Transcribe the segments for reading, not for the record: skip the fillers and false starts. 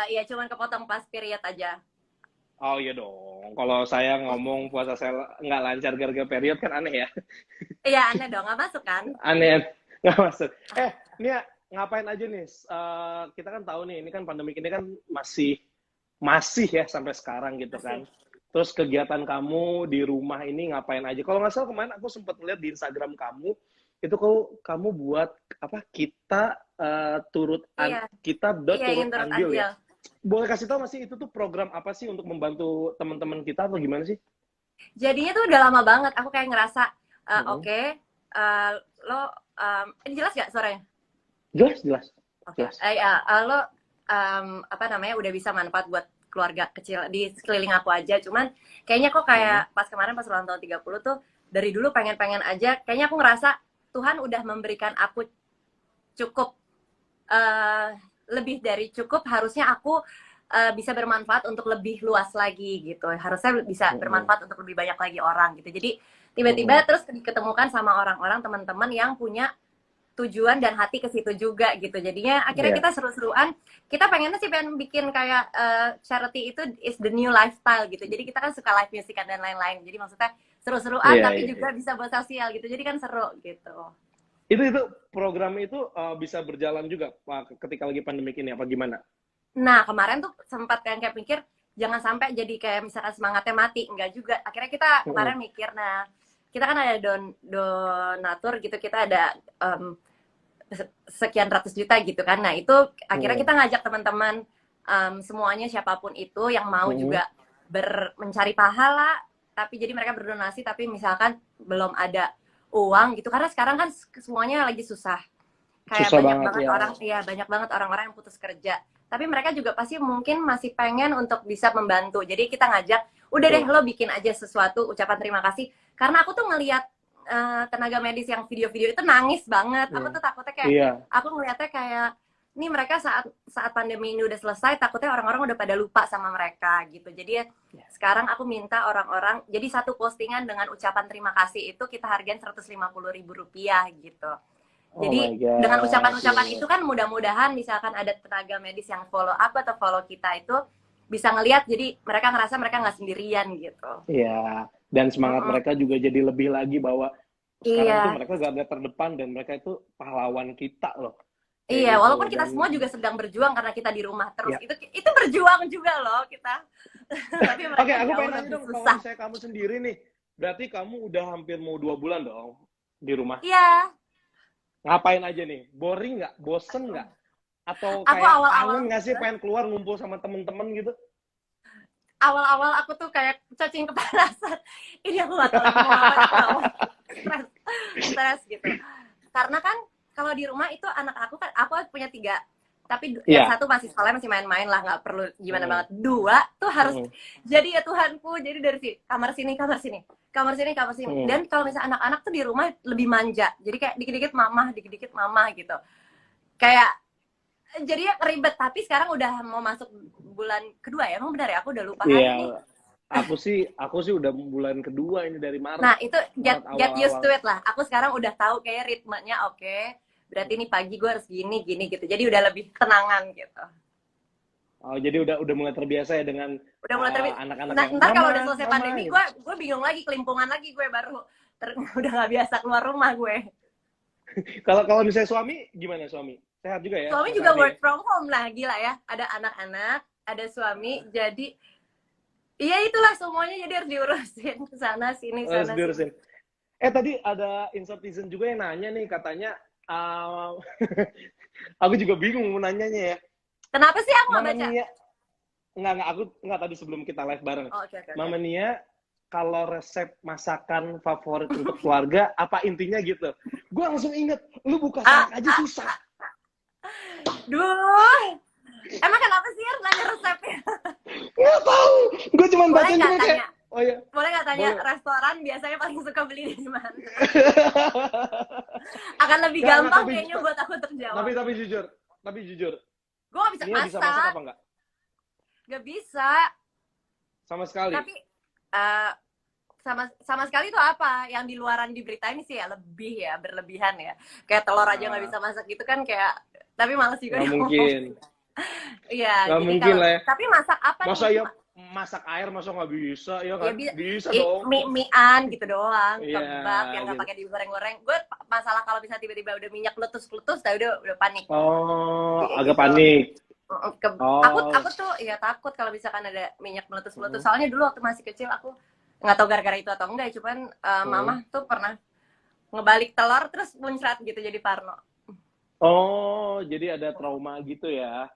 Iya cuman kepotong pas period aja. Oh iya dong. Kalau saya ngomong puasa saya nggak lancar gara-gara period kan aneh ya. Iya aneh dong, nggak masuk kan? Aneh, nggak masuk. Nia, ngapain aja nih? Kita kan tahu nih, ini kan pandemi ini kan masih masih ya sampai sekarang gitu Masih. kan. Terus kegiatan kamu di rumah ini ngapain aja? Kalau nggak salah kemarin aku sempat lihat di Instagram kamu, itu kamu buat apa? Iya, Kita iya turut ingin turut andil ya. andil. Boleh kasih tahu masih itu tuh program apa sih untuk membantu teman-teman kita atau gimana sih? Jadinya tuh udah lama banget, aku kayak ngerasa, Hmm. oke, lo, ini jelas gak suaranya? Jelas, jelas, Oke, jelas. lo, apa namanya, udah bisa manfaat buat keluarga kecil di sekeliling aku aja, cuman kayaknya kok Hmm. kayak pas kemarin pas ulang tahun 30 tuh, dari dulu pengen-pengen aja, kayaknya aku ngerasa Tuhan udah memberikan aku cukup, eh, lebih dari cukup, harusnya aku bisa bermanfaat untuk lebih luas lagi gitu. Harusnya bisa Hmm. bermanfaat untuk lebih banyak lagi orang gitu. Jadi Hmm. tiba-tiba terus diketemukan sama orang-orang teman-teman yang punya tujuan dan hati ke situ juga gitu. Jadinya akhirnya Iya. kita seru-seruan. Kita pengennya sih pengen bikin kayak charity itu is the new lifestyle gitu. Jadi kita kan suka live music dan lain-lain. Jadi maksudnya seru-seruan Iya, tapi iya, juga iya. bisa buat sosial gitu. Jadi kan seru gitu. Itu program itu bisa berjalan juga Pak, ketika lagi pandemi ini apa gimana? Nah, kemarin tuh sempat kayak mikir jangan sampai jadi kayak misalkan semangatnya mati, enggak juga. Akhirnya kita Hmm. kemarin mikir, nah kita kan ada donatur gitu, kita ada sekian ratus juta gitu kan. Nah itu akhirnya Hmm. kita ngajak teman-teman semuanya siapapun itu yang mau Hmm. juga mencari pahala, tapi jadi mereka berdonasi tapi misalkan belum ada uang gitu karena sekarang kan semuanya lagi susah, kayak Susah banyak banget banget ya. orang, ya banyak banget orang-orang yang putus kerja, tapi mereka juga pasti mungkin masih pengen untuk bisa membantu. Jadi kita ngajak, udah deh Betul. lo bikin aja sesuatu ucapan terima kasih, karena aku tuh ngelihat tenaga medis yang video-video itu nangis banget. Aku Hmm. tuh takutnya kayak, Iya. aku ngelihatnya kayak ini mereka saat saat pandemi ini udah selesai, takutnya orang-orang udah pada lupa sama mereka gitu. Jadi ya, sekarang aku minta orang-orang, jadi satu postingan dengan ucapan terima kasih itu kita hargain 150.000 rupiah gitu. Oh my Jadi dengan God. ucapan-ucapan Iya. itu kan mudah-mudahan misalkan ada tenaga medis yang follow up atau follow kita itu bisa ngelihat, jadi mereka ngerasa mereka nggak sendirian gitu. Iya. Dan semangat Mm-mm. mereka juga jadi lebih lagi bahwa sekarang tuh Iya, mereka garda terdepan dan mereka itu pahlawan kita loh. iya. Kayak gitu. Walaupun kita Dan semua juga sedang berjuang karena kita di rumah terus, ya. itu berjuang juga loh kita. Tapi Oke, mereka aku jauh pengen nanya lebih dong, kalau susah. misalnya kamu sendiri nih, berarti kamu udah hampir mau 2 bulan dong di rumah. Iya, Ngapain aja nih? Boring nggak? Bosen nggak? Atau aku kayak kangen awal-awal nggak sih pengen keluar ngumpul sama temen-temen gitu? awal-awal aku tuh kayak cacing kepanasan. Ini aku nggak tahu lagi mau ngapain, aku nggak mau, stres, stres gitu. Karena kan kalau di rumah itu anak aku kan, aku punya tiga, tapi yang Iya. satu masih sekolah, masih main-main lah, nggak perlu gimana Hmm. banget. Dua tuh harus Hmm. jadi ya Tuhanku, jadi dari kamar sini, kamar sini, kamar sini, kamar sini. Hmm. Dan kalau misalnya anak-anak tuh di rumah lebih manja, jadi kayak dikit-dikit mama gitu. Kayak jadi ribet, tapi sekarang udah mau masuk bulan kedua ya, emang benar ya, aku udah lupa Iya. hari nih. Aku sih udah bulan kedua ini dari Maret. Nah, itu Maret get used awal-awal. to it lah. Aku sekarang udah tahu kayak ritmenya, oke. Berarti ini pagi gue harus gini, gini gitu. Jadi udah lebih tenangan gitu. Oh, jadi udah mulai terbiasa ya dengan Udah mulai terbiasa. anak-anak Nah, yang ntar kalau mama, udah selesai mama pandemi, gitu. gue bingung lagi, kelimpungan lagi gue baru. Udah nggak biasa keluar rumah gue. Kalau kalau misalnya suami gimana suami? Sehat juga ya Suami Mas juga Ardi ya? work from home lah, gila ya. Ada anak-anak, ada suami, jadi iya itulah semuanya jadi harus diurusin sana sini Harus sana sini. diurusin. Tadi ada insert juga yang nanya nih katanya uh, aku juga bingung mau nanyanya ya. Kenapa sih aku nggak Mama baca? Nia, enggak aku enggak tadi sebelum kita live bareng. Oh, oke oke oke. Mama Nia, kalau resep masakan favorit untuk keluarga apa intinya gitu. Gue langsung inget, lu buka Ah, salak aja susah. duh. Emang kenapa sih harus nanya resepnya? Nggak tahu. Gue cuma Boleh bacain nggak juga kayak, tanya? oh ya, Boleh nggak tanya boleh. restoran biasanya paling suka beli di mana? Akan lebih Nggak, gampang kayaknya buat aku terjawab. tapi jujur, Gue gak bisa Nia bisa masak masak, apa enggak? gak bisa. Sama sekali. Tapi uh, sama sama sekali itu apa? Yang di luaran di berita ini sih ya lebih ya, berlebihan ya. Kayak telur aja nggak Ah, bisa masak gitu kan kayak. Tapi males juga nggak deh mungkin. ngomong. Iya, Nggak jadi mungkin kalau lah ya. tapi masak apa Masa nih? ya masak air, masa nggak bisa? Ya Ya kan? bisa Bisa dong. mie-an gitu doang, Iya, kebab yang nggak gitu. pakai digoreng-goreng. Gue masalah kalau bisa tiba-tiba udah minyak meletus-meletus, udah panik. Oh, Kayak agak gitu. panik. Aku Oh, tuh ya takut kalau misalkan ada minyak meletus-meletus. mm, Soalnya dulu waktu masih kecil aku nggak tahu gara-gara itu atau enggak, cuman mm. mama tuh pernah ngebalik telur terus muncrat gitu jadi Parno. Oh, jadi ada trauma gitu ya.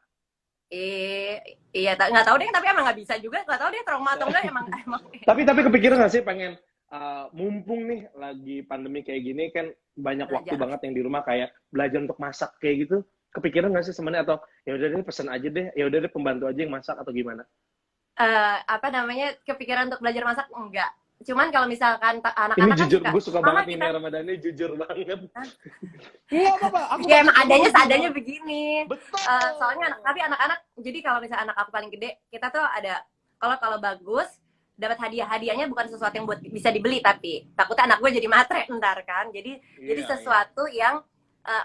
Iya, nggak tahu deh, tapi emang nggak bisa juga, nggak tahu deh trauma atau enggak, emang emang Tapi kepikiran nggak sih pengen mumpung nih lagi pandemi kayak gini kan banyak waktu belajar. banget yang di rumah kayak belajar untuk masak kayak gitu. Kepikiran nggak sih sebenarnya atau ya udah deh pesen aja deh, ya udah deh pembantu aja yang masak atau gimana? Apa namanya, kepikiran untuk belajar masak enggak. Cuman kalau misalkan Ini anak-anak kan jujur, suka, gue suka mama banget nih kita, Ramadan ini jujur banget. Hah? Nggak apa-apa, aku Ya masak emang sama adanya lu seadanya gimana? begini. Soalnya Betul. tapi anak-anak, jadi kalau misalnya anak aku paling gede, kita tuh ada, kalau bagus dapat hadiahnya bukan sesuatu yang buat bisa dibeli, tapi takutnya anak gue jadi matre ntar kan. Jadi Iya, iya. sesuatu yang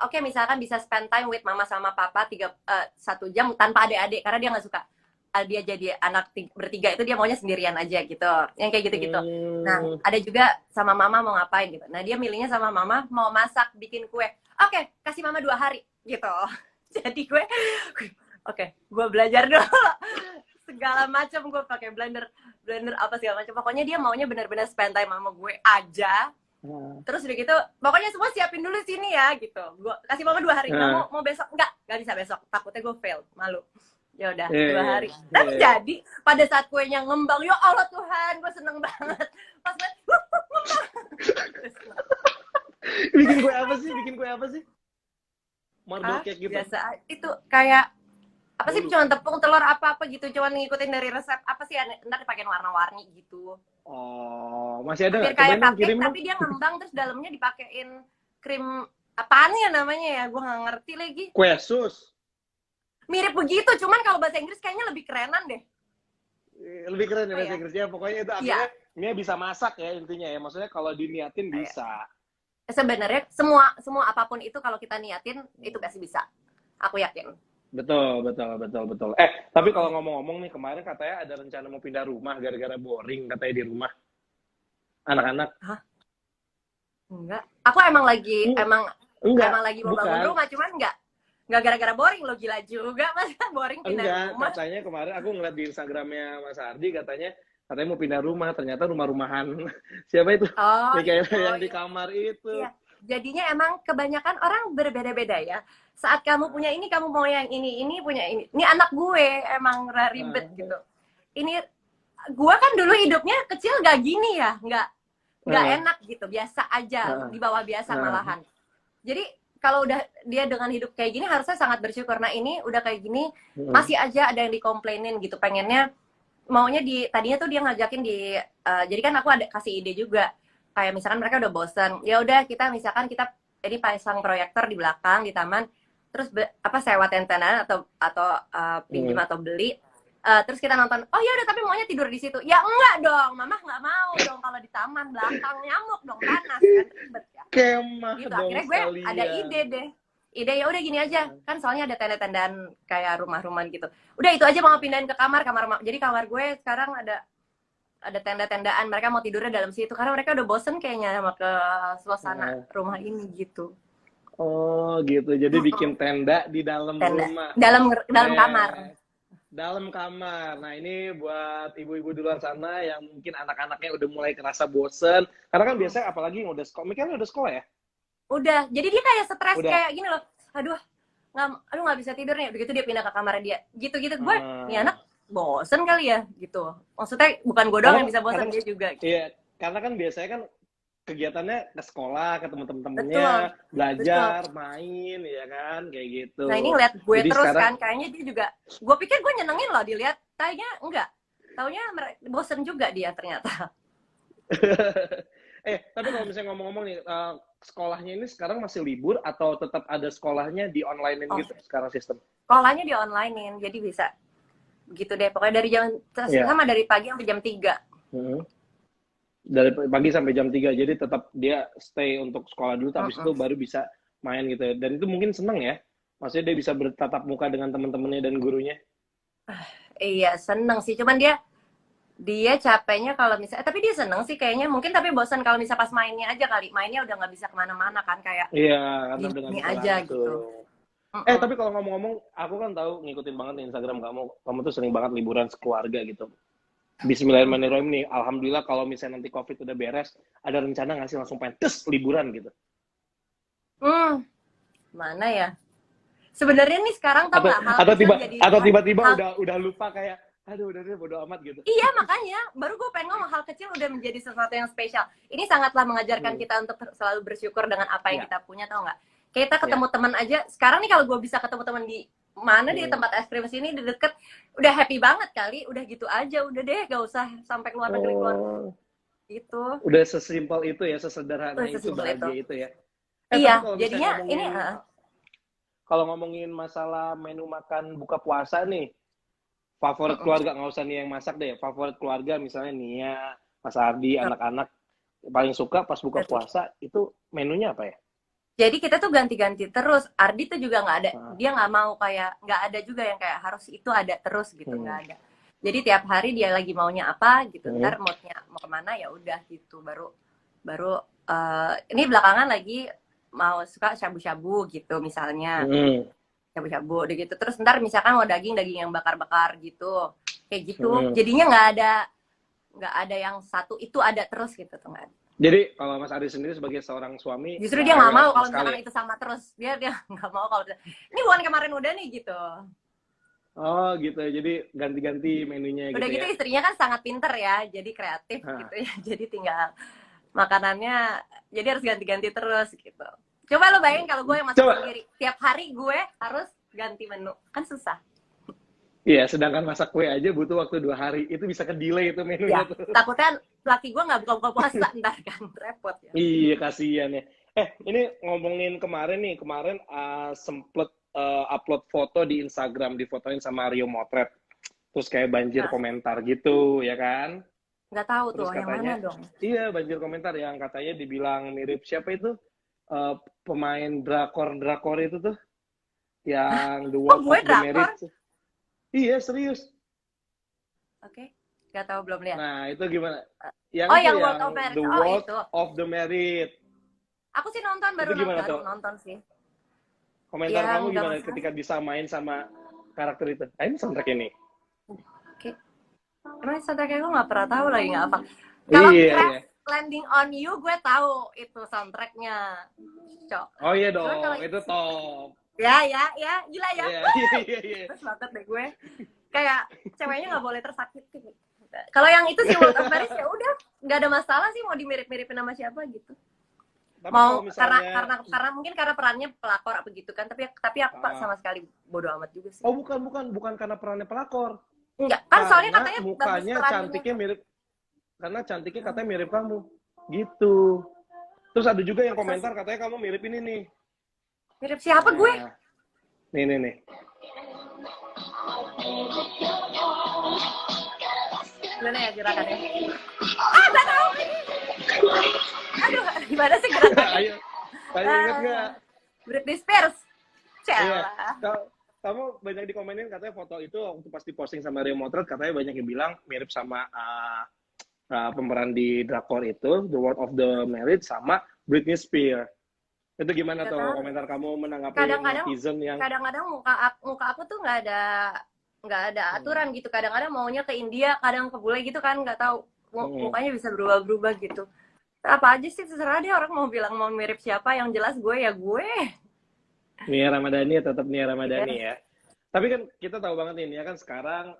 oke, misalkan bisa spend time with mama sama papa 1 jam tanpa adik-adik karena dia nggak suka dia jadi anak bertiga itu, dia maunya sendirian aja gitu, yang kayak gitu-gitu. Nah, Hmm. ada juga sama mama mau ngapain gitu. Nah, dia milihnya sama mama mau masak, bikin kue. Oke, kasih mama 2 hari gitu. Jadi oke, gue belajar dulu segala macam, gue pakai blender, blender apa segala macam. Pokoknya dia maunya benar-benar spend time sama gue aja. Terus udah gitu, pokoknya semua siapin dulu sini ya gitu. Gue kasih mama 2 hari. Nggak Nah, mau besok, nggak bisa besok. Takutnya gue fail, malu. Ya udah, iya, 2 hari. iya, Tapi iya. jadi pada saat kuenya ngembang, ya Allah Tuhan, gue seneng banget. Pas gue Bikin kue apa sih? Bikin kue apa sih? Marble cake gitu. biasa itu kayak apa sih, Bolu. cuma tepung telur apa gitu, cuma ngikutin dari resep apa sih, ntar dipakein warna-warni gitu, Oh, masih ada hampir nggak? kayak Cobain dong, cupcake kirim dong. tapi dia ngembang terus dalamnya dipakein krim, apaan ya namanya ya, gue nggak ngerti lagi. Kue sus. Mirip begitu, cuman kalau bahasa Inggris kayaknya lebih kerenan deh. Lebih keren ya Oh bahasa ya, Inggrisnya. Pokoknya itu iya. akhirnya Mia bisa masak ya intinya ya. Maksudnya kalau diniatin bisa. Sebenarnya semua apapun itu kalau kita niatin itu pasti bisa. Aku yakin. Betul, betul, betul, betul. Tapi kalau ngomong-ngomong nih, kemarin katanya ada rencana mau pindah rumah gara-gara boring katanya di rumah. Anak-anak. Hah? Enggak. Aku emang lagi Hmm, emang enggak, emang lagi mau bangun bukan. rumah, cuman nggak gara-gara boring. Lo gila juga, masa boring pindah Enggak, rumah. katanya kemarin aku ngeliat di Instagramnya Mas Ardi katanya mau pindah rumah, ternyata rumah-rumahan. Siapa itu? Oh, Nih kayak itu. yang di kamar itu. Iya. Jadinya emang kebanyakan orang berbeda-beda ya. Saat kamu punya ini, kamu mau yang ini punya ini. Ini anak gue emang ribet Ah, gitu. Ini gue kan dulu hidupnya kecil gak gini ya, nggak ah, enak gitu, biasa aja, ah, di bawah biasa ah, malahan. Jadi kalau udah dia dengan hidup kayak gini harusnya sangat bersyukur. Nah, ini udah kayak gini ah, masih aja ada yang dikomplainin gitu, pengennya maunya tadinya tuh dia ngajakin jadi kan aku ada kasih ide juga, kayak misalkan mereka udah bosen, ya udah kita misalkan kita ini pasang proyektor di belakang di taman, terus apa, sewa tenda atau pinjam ah. atau beli. Terus kita nonton, oh ya udah, tapi maunya tidur di situ. Ya enggak dong, mama nggak mau dong kalau di taman belakang, nyamuk dong, panas kan, ribet ya Kemah gitu. dong Akhirnya gue ada sekalian. ide ya udah gini aja, kan soalnya ada tenda-tendaan kayak rumah-rumahan gitu. Udah itu aja, mau pindahin ke kamar. Jadi kamar gue sekarang ada tenda-tendaan, mereka mau tidurnya dalam situ karena mereka udah bosen kayaknya sama ke suasana Ah, rumah ini gitu. oh gitu, jadi bikin tenda di dalam Tenda rumah. dalam kamar. Dalam kamar. Nah ini buat ibu-ibu di luar sana yang mungkin anak-anaknya udah mulai kerasa bosen. Karena kan biasanya apalagi yang udah sekolah, Mika udah sekolah ya? Udah, jadi dia kayak stres, Udah. kayak gini loh, aduh nggak bisa tidur nih, begitu dia pindah ke kamarnya dia gitu gue, nih Ah. anak bosen kali ya gitu. Maksudnya bukan gue doang Karena yang bisa bosen, karena dia juga gitu. iya, karena kan biasanya kan kegiatannya ke sekolah, ketemu temen-temennya, Betul, betul. belajar, main, ya kan, kayak gitu. Nah, ini ngeliat gue Jadi terus sekarang kan, kayaknya dia juga, gue pikir gue nyenengin loh dilihat, kayaknya enggak. Taunya bosen juga dia ternyata. tapi kalau misalnya ngomong-ngomong nih, sekolahnya ini sekarang masih libur atau tetap ada sekolahnya di online Oh, gitu sekarang sistem? sekolahnya di onlinein, jadi bisa gitu deh. Pokoknya dari jam, Iya. sama dari pagi sampai jam 3. Hmm. Dari pagi sampai jam 3, jadi tetap dia stay untuk sekolah dulu, habis itu Mm-mm. baru bisa main gitu ya. Dan itu mungkin seneng ya, Maksudnya dia bisa bertatap muka dengan teman-temannya dan gurunya. Iya, seneng sih. Cuman dia capeknya kalau misalnya, tapi dia seneng sih kayaknya. Mungkin tapi bosan kalau misalnya pas mainnya aja kali. Mainnya udah nggak bisa kemana-mana kan, kayak Iya, karena udah nggak gini bisa aja gitu. langsung. Mm-mm. Tapi kalau ngomong-ngomong, aku kan tahu ngikutin banget nih Instagram kamu. Kamu tuh sering banget liburan sekeluarga gitu. Bismillahirrahmanirrahim nih. Alhamdulillah kalau misalnya nanti COVID udah beres, ada rencana nggak sih langsung pengen liburan gitu? Mana ya? Sebenarnya nih sekarang tau Atau nggak hal atau kecil tiba jadi atau tiba-tiba hal. udah lupa kayak, aduh udah deh bodo amat gitu. Iya, makanya baru gue pengen ngomong hal kecil udah menjadi sesuatu yang spesial. Ini sangatlah mengajarkan Hmm. kita untuk selalu bersyukur dengan apa yang Ya, kita punya, tau nggak? Kayak kita ya. ketemu teman aja. Sekarang nih kalau gue bisa ketemu teman di mana, di tempat es krim sini di deket, udah happy banget kali. Udah gitu aja, udah deh, gak usah sampai keluar negeri keluar Oh, gitu. udah sesimpel itu ya, sesederhana itu, Sesimpel itu. bahagia itu ya. Iya, Tapi kalau misalnya jadinya ini ngomongin masalah menu makan buka puasa nih, favorit keluarga, nggak usah nih yang masak deh, favorit keluarga misalnya Nia, Mas Ardi, anak-anak paling suka pas buka puasa itu menunya apa ya? jadi kita tuh ganti-ganti terus. Ardi tuh juga nggak ada, Ah. dia nggak mau kayak, nggak ada juga yang kayak harus itu ada terus gitu, nggak ada. Jadi tiap hari dia lagi maunya apa gitu, ntar moodnya mau kemana ya udah gitu. Baru ini belakangan lagi mau suka shabu-shabu gitu misalnya, shabu-shabu udah gitu. Terus ntar misalkan mau daging yang bakar-bakar gitu, kayak gitu. Jadinya nggak ada yang satu itu ada terus gitu tuh, nggak ada. Jadi kalau Mas Ardi sendiri sebagai seorang suami, Justru dia nggak mau kalau sekali. misalkan itu sama terus. Dia nggak mau kalau ini bukan kemarin udah nih gitu. Oh gitu, jadi ganti-ganti menunya Udah gitu gitu ya. istrinya kan sangat pinter ya, jadi kreatif gitu ya. Jadi tinggal makanannya, jadi harus ganti-ganti terus gitu. Coba lo bayangin kalau gue yang masak Coba. sendiri, tiap hari gue harus ganti menu, kan susah. Iya, sedangkan masak kue aja butuh waktu 2 hari, itu bisa ke delay itu menunya Ya, tuh. takutnya laki gue nggak buka-buka puasa ntar kan, repot ya. Iya, kasihan ya. Ini ngomongin kemarin nih, sempet upload foto di Instagram, difotoin sama Rio Motret. Terus kayak banjir komentar gitu, ya kan? Nggak tahu Terus tuh, yang katanya, mana dong? iya banjir komentar yang katanya dibilang mirip siapa itu? Pemain drakor itu tuh, yang The World gue of the drakor? Married. Iya, serius. Oke, nggak tahu, belum lihat. Nah, itu gimana? Yang yang World of Married. The World of the Married. Aku sih nonton, baru nonton sih. Komentar kamu gimana ketika disamain sama karakter itu? Ini soundtrack ini. Oke. Emang soundtracknya gue nggak pernah tahu lagi, nggak apa. Kalau Crash Landing on You gue tahu itu soundtracknya. Oh iya dong, itu top. Ya, gila ya. Iya. Terus banget deh gue. Kayak ceweknya nggak boleh tersakiti. Kalau yang itu sih World of Marriage ya udah, nggak ada masalah sih mau dimirip-miripin sama siapa gitu. Tapi mau misalnya... karena mungkin karena perannya pelakor apa gitu kan, tapi aku sama sekali bodo amat juga sih. Oh bukan karena perannya pelakor. Enggak, kan soalnya katanya mukanya cantiknya mirip, karena cantiknya katanya mirip kamu gitu. Terus ada juga yang komentar katanya kamu mirip ini nih. Mirip siapa gue? Nih. Gimana ya gerakannya? Gak tahu ini. Aduh, gimana sih gerakannya? Ayo ingat nggak? Britney Spears. Iya. Kamu banyak dikomenin katanya foto itu waktu pas diposting sama Rio Motret, katanya banyak yang bilang mirip sama pemeran di drakor itu, The World of the Married, sama Britney Spears. Itu gimana tuh komentar kamu menanggapi netizen yang... Kadang-kadang muka aku tuh nggak ada aturan gitu. Kadang-kadang maunya ke India, kadang ke bule gitu kan, nggak tahu. Mukanya bisa berubah-berubah gitu. Apa aja sih, terserah deh orang mau bilang mau mirip siapa, yang jelas gue ya gue. Nia Ramadhani tetap Nia Ramadhani ya. Tapi kan kita tahu banget nih, Nia kan sekarang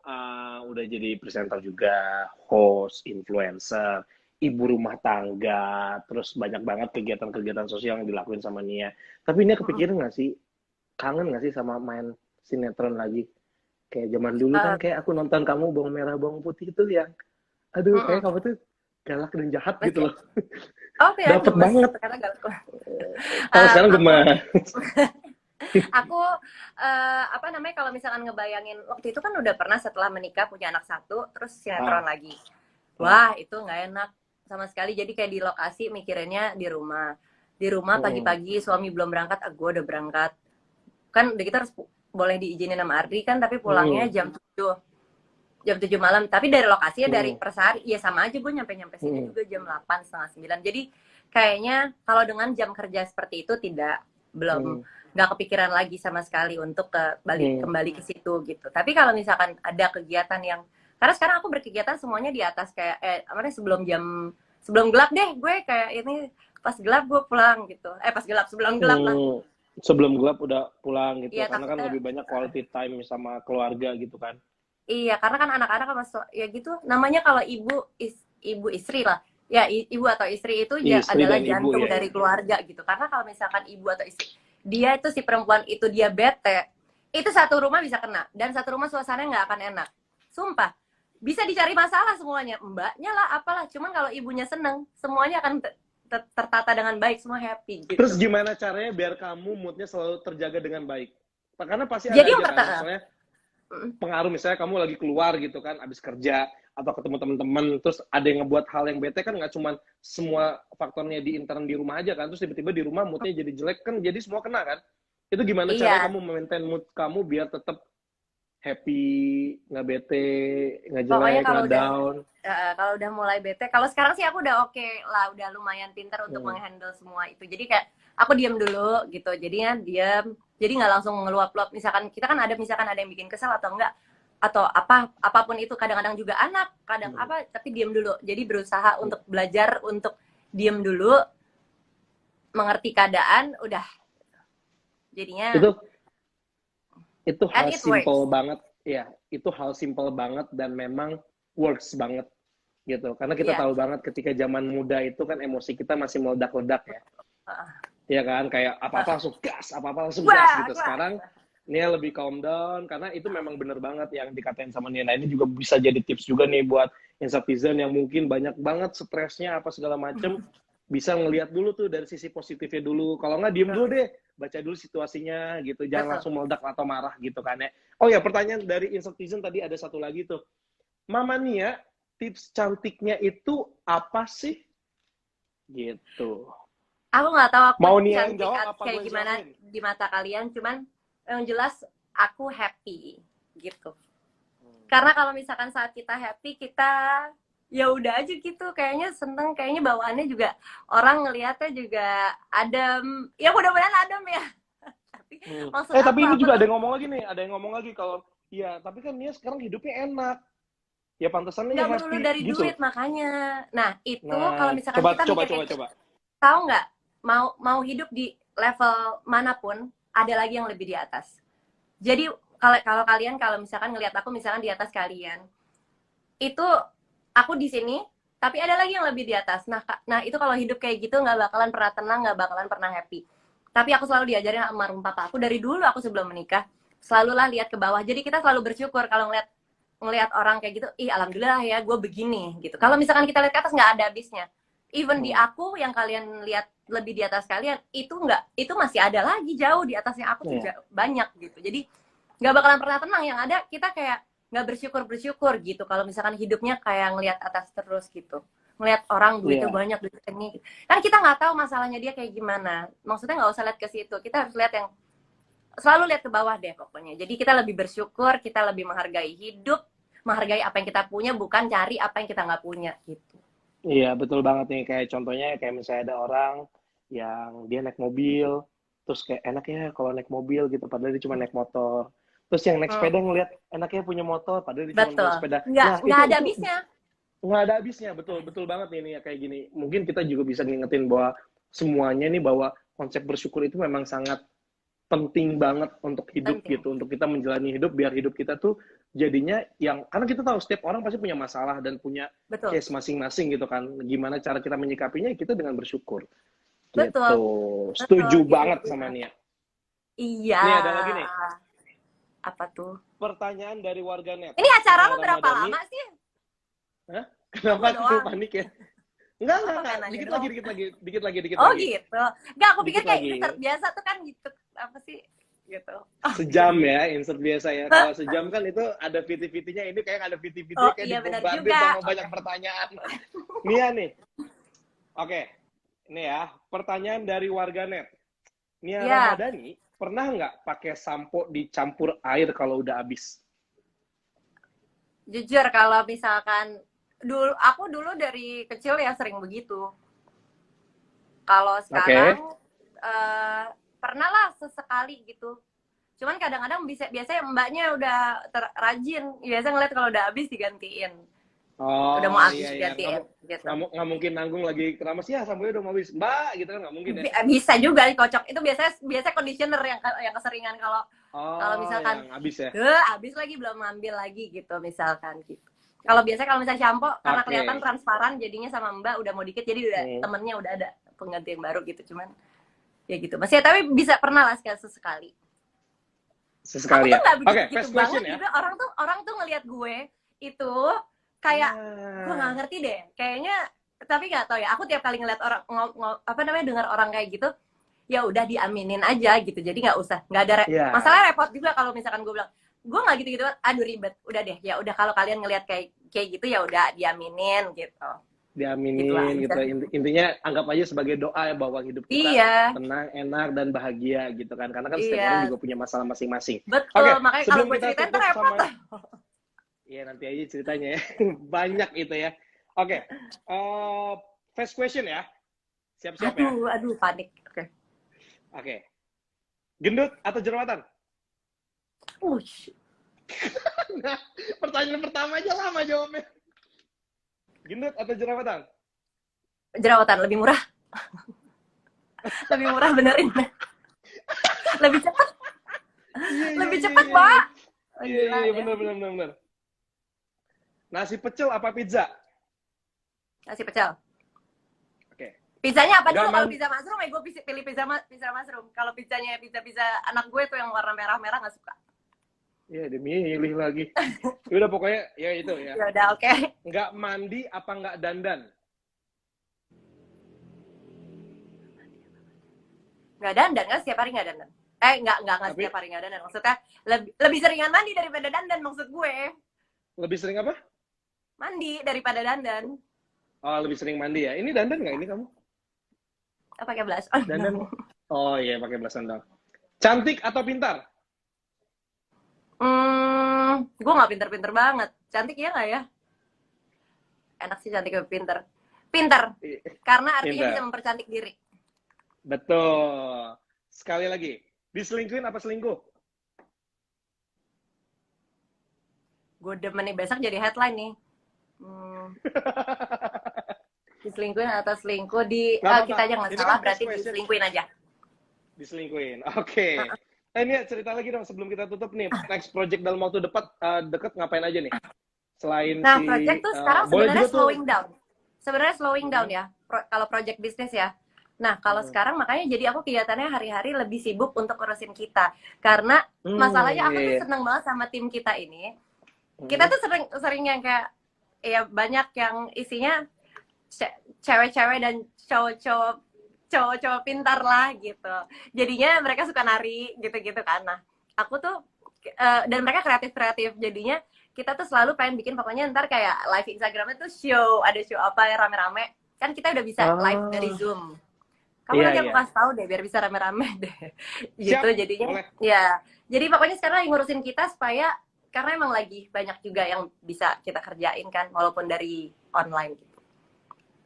udah jadi presenter juga, host, influencer, ibu rumah tangga, terus banyak banget kegiatan-kegiatan sosial yang dilakuin sama Nia. Tapi Nia kepikiran nggak sih, kangen nggak sih sama main sinetron lagi? Kayak zaman dulu kan kayak aku nonton kamu bawang merah bawang putih itu yang, aduh kayak kamu tuh galak dan jahat gitu loh. Ya, dapet banget. Kalau sekarang gemas. Aku kalau misalkan ngebayangin waktu itu kan udah pernah setelah menikah punya anak satu terus sinetron lagi. Wah, itu nggak enak sama sekali. Jadi kayak di lokasi mikirinnya di rumah. Di rumah pagi-pagi suami belum berangkat, gue udah berangkat. kan udah kita harus boleh diizinin sama Ardi kan, tapi pulangnya jam 7 malam. Tapi dari lokasinya dari Persari ya sama aja, gue nyampe sini juga jam 8 setengah 9. Jadi kayaknya kalau dengan jam kerja seperti itu belum nggak kepikiran lagi sama sekali untuk kembali ke situ gitu. Tapi kalau misalkan ada kegiatan yang, karena sekarang aku berkegiatan semuanya di atas kayak sebelum gelap deh, gue kayak ini pas gelap gue pulang gitu. Sebelum gelap lah. Sebelum gelap udah pulang gitu, Iya, karena kan lebih banyak quality time sama keluarga gitu kan. Iya, karena kan anak-anak kan masuk ya gitu. Namanya kalau ibu istri lah. Ya, ibu atau istri itu Istri adalah dan ibu, jantung ya. dari keluarga gitu. Karena kalau misalkan ibu atau istri, dia itu si perempuan itu dia bete, itu satu rumah bisa kena. Dan satu rumah suasananya nggak akan enak. Sumpah. Bisa dicari masalah semuanya. Mbaknya lah, apalah. Cuman kalau ibunya seneng, semuanya akan tertata dengan baik, semua happy gitu. Terus gimana caranya biar kamu moodnya selalu terjaga dengan baik? Karena pasti ada Jadi aja kan, misalnya pengaruh, misalnya kamu lagi keluar gitu kan, abis kerja atau ketemu teman-teman, terus ada yang ngebuat hal yang bete kan, nggak cuma semua faktornya di intern di rumah aja kan, terus tiba-tiba di rumah moodnya jadi jelek kan, jadi semua kena kan. Itu gimana caranya kamu maintain mood kamu biar tetap happy, nggak bete, nggak jelek, nggak down? Kalau udah mulai bete, kalau sekarang sih aku udah oke lah, udah lumayan pintar untuk menghandle semua itu. Jadi kayak aku diam dulu gitu, jadinya diam, jadi nggak langsung ngeluap-luap. Misalkan kita kan ada yang bikin kesel atau enggak, atau apapun itu, kadang-kadang juga anak, tapi diam dulu. Jadi berusaha untuk belajar untuk diam dulu, mengerti keadaan, udah. Jadinya itu hal simple banget ya, itu hal simple banget dan memang works banget gitu, karena kita tahu banget ketika zaman muda itu kan emosi kita masih meledak-ledak ya, ya kan, kayak apa-apa langsung gas gitu. Sekarang Nia lebih calm down, karena itu memang bener banget yang dikatain sama Nia. Nah, ini juga bisa jadi tips juga nih buat Insatizen yang mungkin banyak banget stresnya apa segala macem, bisa ngelihat dulu tuh dari sisi positifnya dulu. Kalau nggak, diem dulu deh, baca dulu situasinya gitu, jangan langsung meledak atau marah gitu kan ya. Oh ya, pertanyaan dari Insatizen tadi ada satu lagi tuh, Mama Nia, tips cantiknya itu apa sih? Gitu. Aku nggak tahu aku mau Nia cantik jawab apa kayak gimana di mata kalian, cuman yang jelas aku happy gitu. Karena kalau misalkan saat kita happy, kita ya udah aja gitu, kayaknya seneng, kayaknya bawaannya juga orang ngelihatnya juga adem, ya mudah-mudahan adem ya. Tapi ini juga ada yang ngomong lagi kalau ya, tapi kan Nia sekarang hidupnya enak, ya pantesan Nia happy melulu dari gitu. duit makanya. Nah itu kalau misalkan kita coba tahu nggak, mau hidup di level manapun ada lagi yang lebih di atas. Jadi kalau kalian, kalau misalkan ngelihat aku misalkan di atas kalian, itu aku di sini, tapi ada lagi yang lebih di atas. Nah itu kalau hidup kayak gitu nggak bakalan pernah tenang, nggak bakalan pernah happy. Tapi aku selalu diajarin sama almarhum papa aku dari dulu, aku sebelum menikah selalulah lihat ke bawah. Jadi kita selalu bersyukur kalau ngelihat orang kayak gitu, alhamdulillah ya gue begini gitu. Kalau misalkan kita lihat ke atas nggak ada habisnya. Even di aku yang kalian lihat lebih di atas kalian, itu masih ada lagi jauh di atasnya aku tuh banyak gitu. Jadi nggak bakalan pernah tenang. Yang ada kita kayak nggak bersyukur gitu. Kalau misalkan hidupnya kayak ngelihat atas terus gitu, ngelihat orang duitnya banyak, duitnya ini, kan kita nggak tahu masalahnya dia kayak gimana. Maksudnya nggak usah lihat ke situ, kita harus selalu lihat ke bawah deh pokoknya. Jadi kita lebih bersyukur, kita lebih menghargai hidup, menghargai apa yang kita punya, bukan cari apa yang kita nggak punya gitu. Iya, betul banget nih. Kayak contohnya, kayak misalnya ada orang yang dia naik mobil, terus kayak enaknya kalau naik mobil gitu, padahal dia cuma naik motor. Terus yang naik sepeda ngeliat enaknya punya motor, padahal dia cuma naik sepeda. Nggak ada habisnya. Nggak ada habisnya, betul banget nih ya, kayak gini. Mungkin kita juga bisa ngingetin bahwa semuanya nih, bahwa konsep bersyukur itu memang sangat penting banget untuk hidup gitu, untuk kita menjalani hidup, biar hidup kita tuh jadinya karena kita tahu setiap orang pasti punya masalah dan punya case masing-masing gitu kan. Gimana cara kita menyikapinya, kita dengan bersyukur. Gitu. Setuju banget sama Nia. Iya. Nih ada lagi nih. Apa tuh? Pertanyaan dari warganet. Ini acara lo berapa lama sih? Hah? Kenapa aku panik ya? Enggak. Dikit lagi. Oh gitu. Enggak, aku pikir kayak insert biasa tuh kan gitu. Apa sih? Gitu. Sejam ya, insert biasa ya. Kalau sejam kan itu ada VT-VT-nya, ini kayak ada VT-VT kayak dibombardir sama banyak pertanyaan. Nia nih. Oke. Ini ya, pertanyaan dari warganet. Nia Ramadhani pernah nggak pakai sampo dicampur air kalau udah habis? Jujur kalau misalkan aku dulu dari kecil ya sering begitu. Kalau sekarang Oke. pernah lah sesekali gitu. Cuman kadang-kadang biasanya mbaknya udah rajin, biasa ngeliat kalau udah habis digantiin. Udah mau Oh habis iya iya, digantiin gitu. nggak mungkin nanggung lagi keramas ya samponya udah mau habis, Mbak, gitu kan nggak mungkin ya. Bisa juga dikocok. Itu biasanya conditioner yang keseringan kalau kalau Oh, misalkan yang habis ya. habis lagi belum ambil lagi gitu misalkan gitu. Kalau misalnya shampoo karena kelihatan Oke. transparan jadinya sama Mbak udah mau dikit jadi udah Hmm. temennya udah ada pengganti yang baru gitu cuman ya gitu. Masih tapi bisa pernah lah sekali. Aku Sesekali tuh ya. nggak Oke, begitu-gitu first banget question ya. juga orang tuh ngelihat gue itu kayak gue nggak Ah, ngerti deh kayaknya tapi nggak tahu ya aku tiap kali ngeliat orang apa namanya dengar orang kayak gitu ya udah diaminin aja gitu jadi nggak usah nggak ada ya, masalah repot juga kalau misalkan gue bilang gue nggak gitu-gitu aduh ribet udah deh ya udah kalau kalian ngelihat kayak kayak gitu ya udah diaminin gitu gitu diaminin gitu. aja Intinya anggap aja sebagai doa ya bahwa hidup kita iya tenang, enak dan bahagia gitu kan. Karena kan setiap orang iya juga punya masalah masing-masing. betul Oke, makanya kalau sebelum gue kita ceritain tuh tutup repot sama ya nanti aja ceritanya ya. Banyak itu ya. Oke. First question ya. Siap-siap ya. aduh panik oke Oke. Gendut atau jerawatan? Ush. Nah, pertanyaan pertama aja lama jawabnya. Gendut atau jerawatan? Jerawatan lebih murah lebih murah benerin lebih cepat Iya, iya, lebih iya, cepat iya, pak iya, iya, gila iya, ya benar, benar, benar, benar. Nasi pecel apa pizza? nasi pecel Oke. pizzanya apa Nggak dulu kalau man, pizza mushroom ya gue pilih pizza mushroom kalau pizzanya pizza anak gue tuh yang warna merah nggak suka ya dia milih lagi. Ya udah pokoknya ya itu ya. ya udah oke Nggak mandi apa nggak dandan? nggak dandan kan setiap hari nggak dandan nggak Tapi setiap hari nggak dandan maksudnya lebih seringan mandi daripada dandan maksud gue lebih sering apa? mandi daripada dandan Oh, lebih sering mandi ya. Ini dandan nggak ini kamu? pakai blush on Dandan. dong Oh iya, pakai belasan dong. Cantik atau pintar? gue nggak pinter-pinter banget cantik ya nggak ya enak sih cantik tapi pinter karena artinya bisa Pintar. mempercantik diri Betul. Sekali lagi. Diselingkuhin apa selingkuh? gue demen nih besok jadi headline nih diselingkuhin atau selingkuh di Nggak apa-apa. kita aja nggak Ini salah kan first berarti question. diselingkuhin aja Diselingkuhin. Oke. Ini cerita lagi dong sebelum kita tutup nih. Next project dalam waktu dekat ngapain aja nih? Selain nah si project tuh sekarang boleh sebenarnya juga tuh. slowing down ya kalau project bisnis ya nah kalau sekarang makanya jadi aku kegiatannya hari-hari lebih sibuk untuk urusin kita karena masalahnya aku tuh Iya. seneng banget sama tim kita ini kita tuh sering yang kayak ya banyak yang isinya cewek-cewek dan cowok-cowok pintar lah gitu jadinya mereka suka nari gitu-gitu kan nah aku tuh dan mereka kreatif jadinya kita tuh selalu pengen bikin pokoknya ntar kayak live Instagramnya tuh ada show apa ya rame-rame kan kita udah bisa live dari Zoom kamu Iya, nanti aku iya. kasih tahu deh biar bisa rame-rame deh gitu Siap, jadinya boleh. ya jadi pokoknya sekarang lagi ngurusin kita supaya karena emang lagi banyak juga yang bisa kita kerjain kan walaupun dari online gitu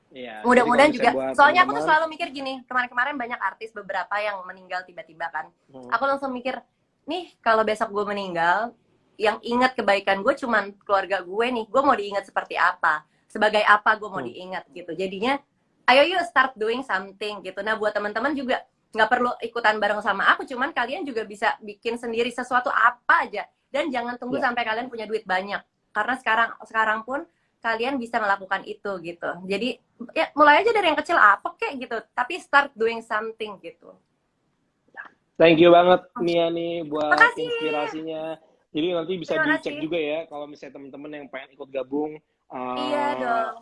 Iya. mudah-mudahan Jadi kalau juga misalnya buat soalnya aku tuh teman-teman, selalu mikir gini kemarin-kemarin banyak artis beberapa yang meninggal tiba-tiba kan aku langsung mikir nih kalau besok gue meninggal yang ingat kebaikan gue cuman keluarga gue nih gue mau diingat seperti apa sebagai apa gue mau diingat gitu jadinya ayo yuk start doing something gitu nah buat teman-teman juga nggak perlu ikutan bareng sama aku cuman kalian juga bisa bikin sendiri sesuatu apa aja dan jangan tunggu Ya. sampai kalian punya duit banyak karena sekarang pun kalian bisa melakukan itu gitu jadi ya mulai aja dari yang kecil apa kek gitu tapi start doing something gitu Thank you banget Nia nih buat makasih inspirasinya. Jadi nanti bisa terima dicek kasih juga ya kalau misalnya teman-teman yang pengen ikut gabung iya dong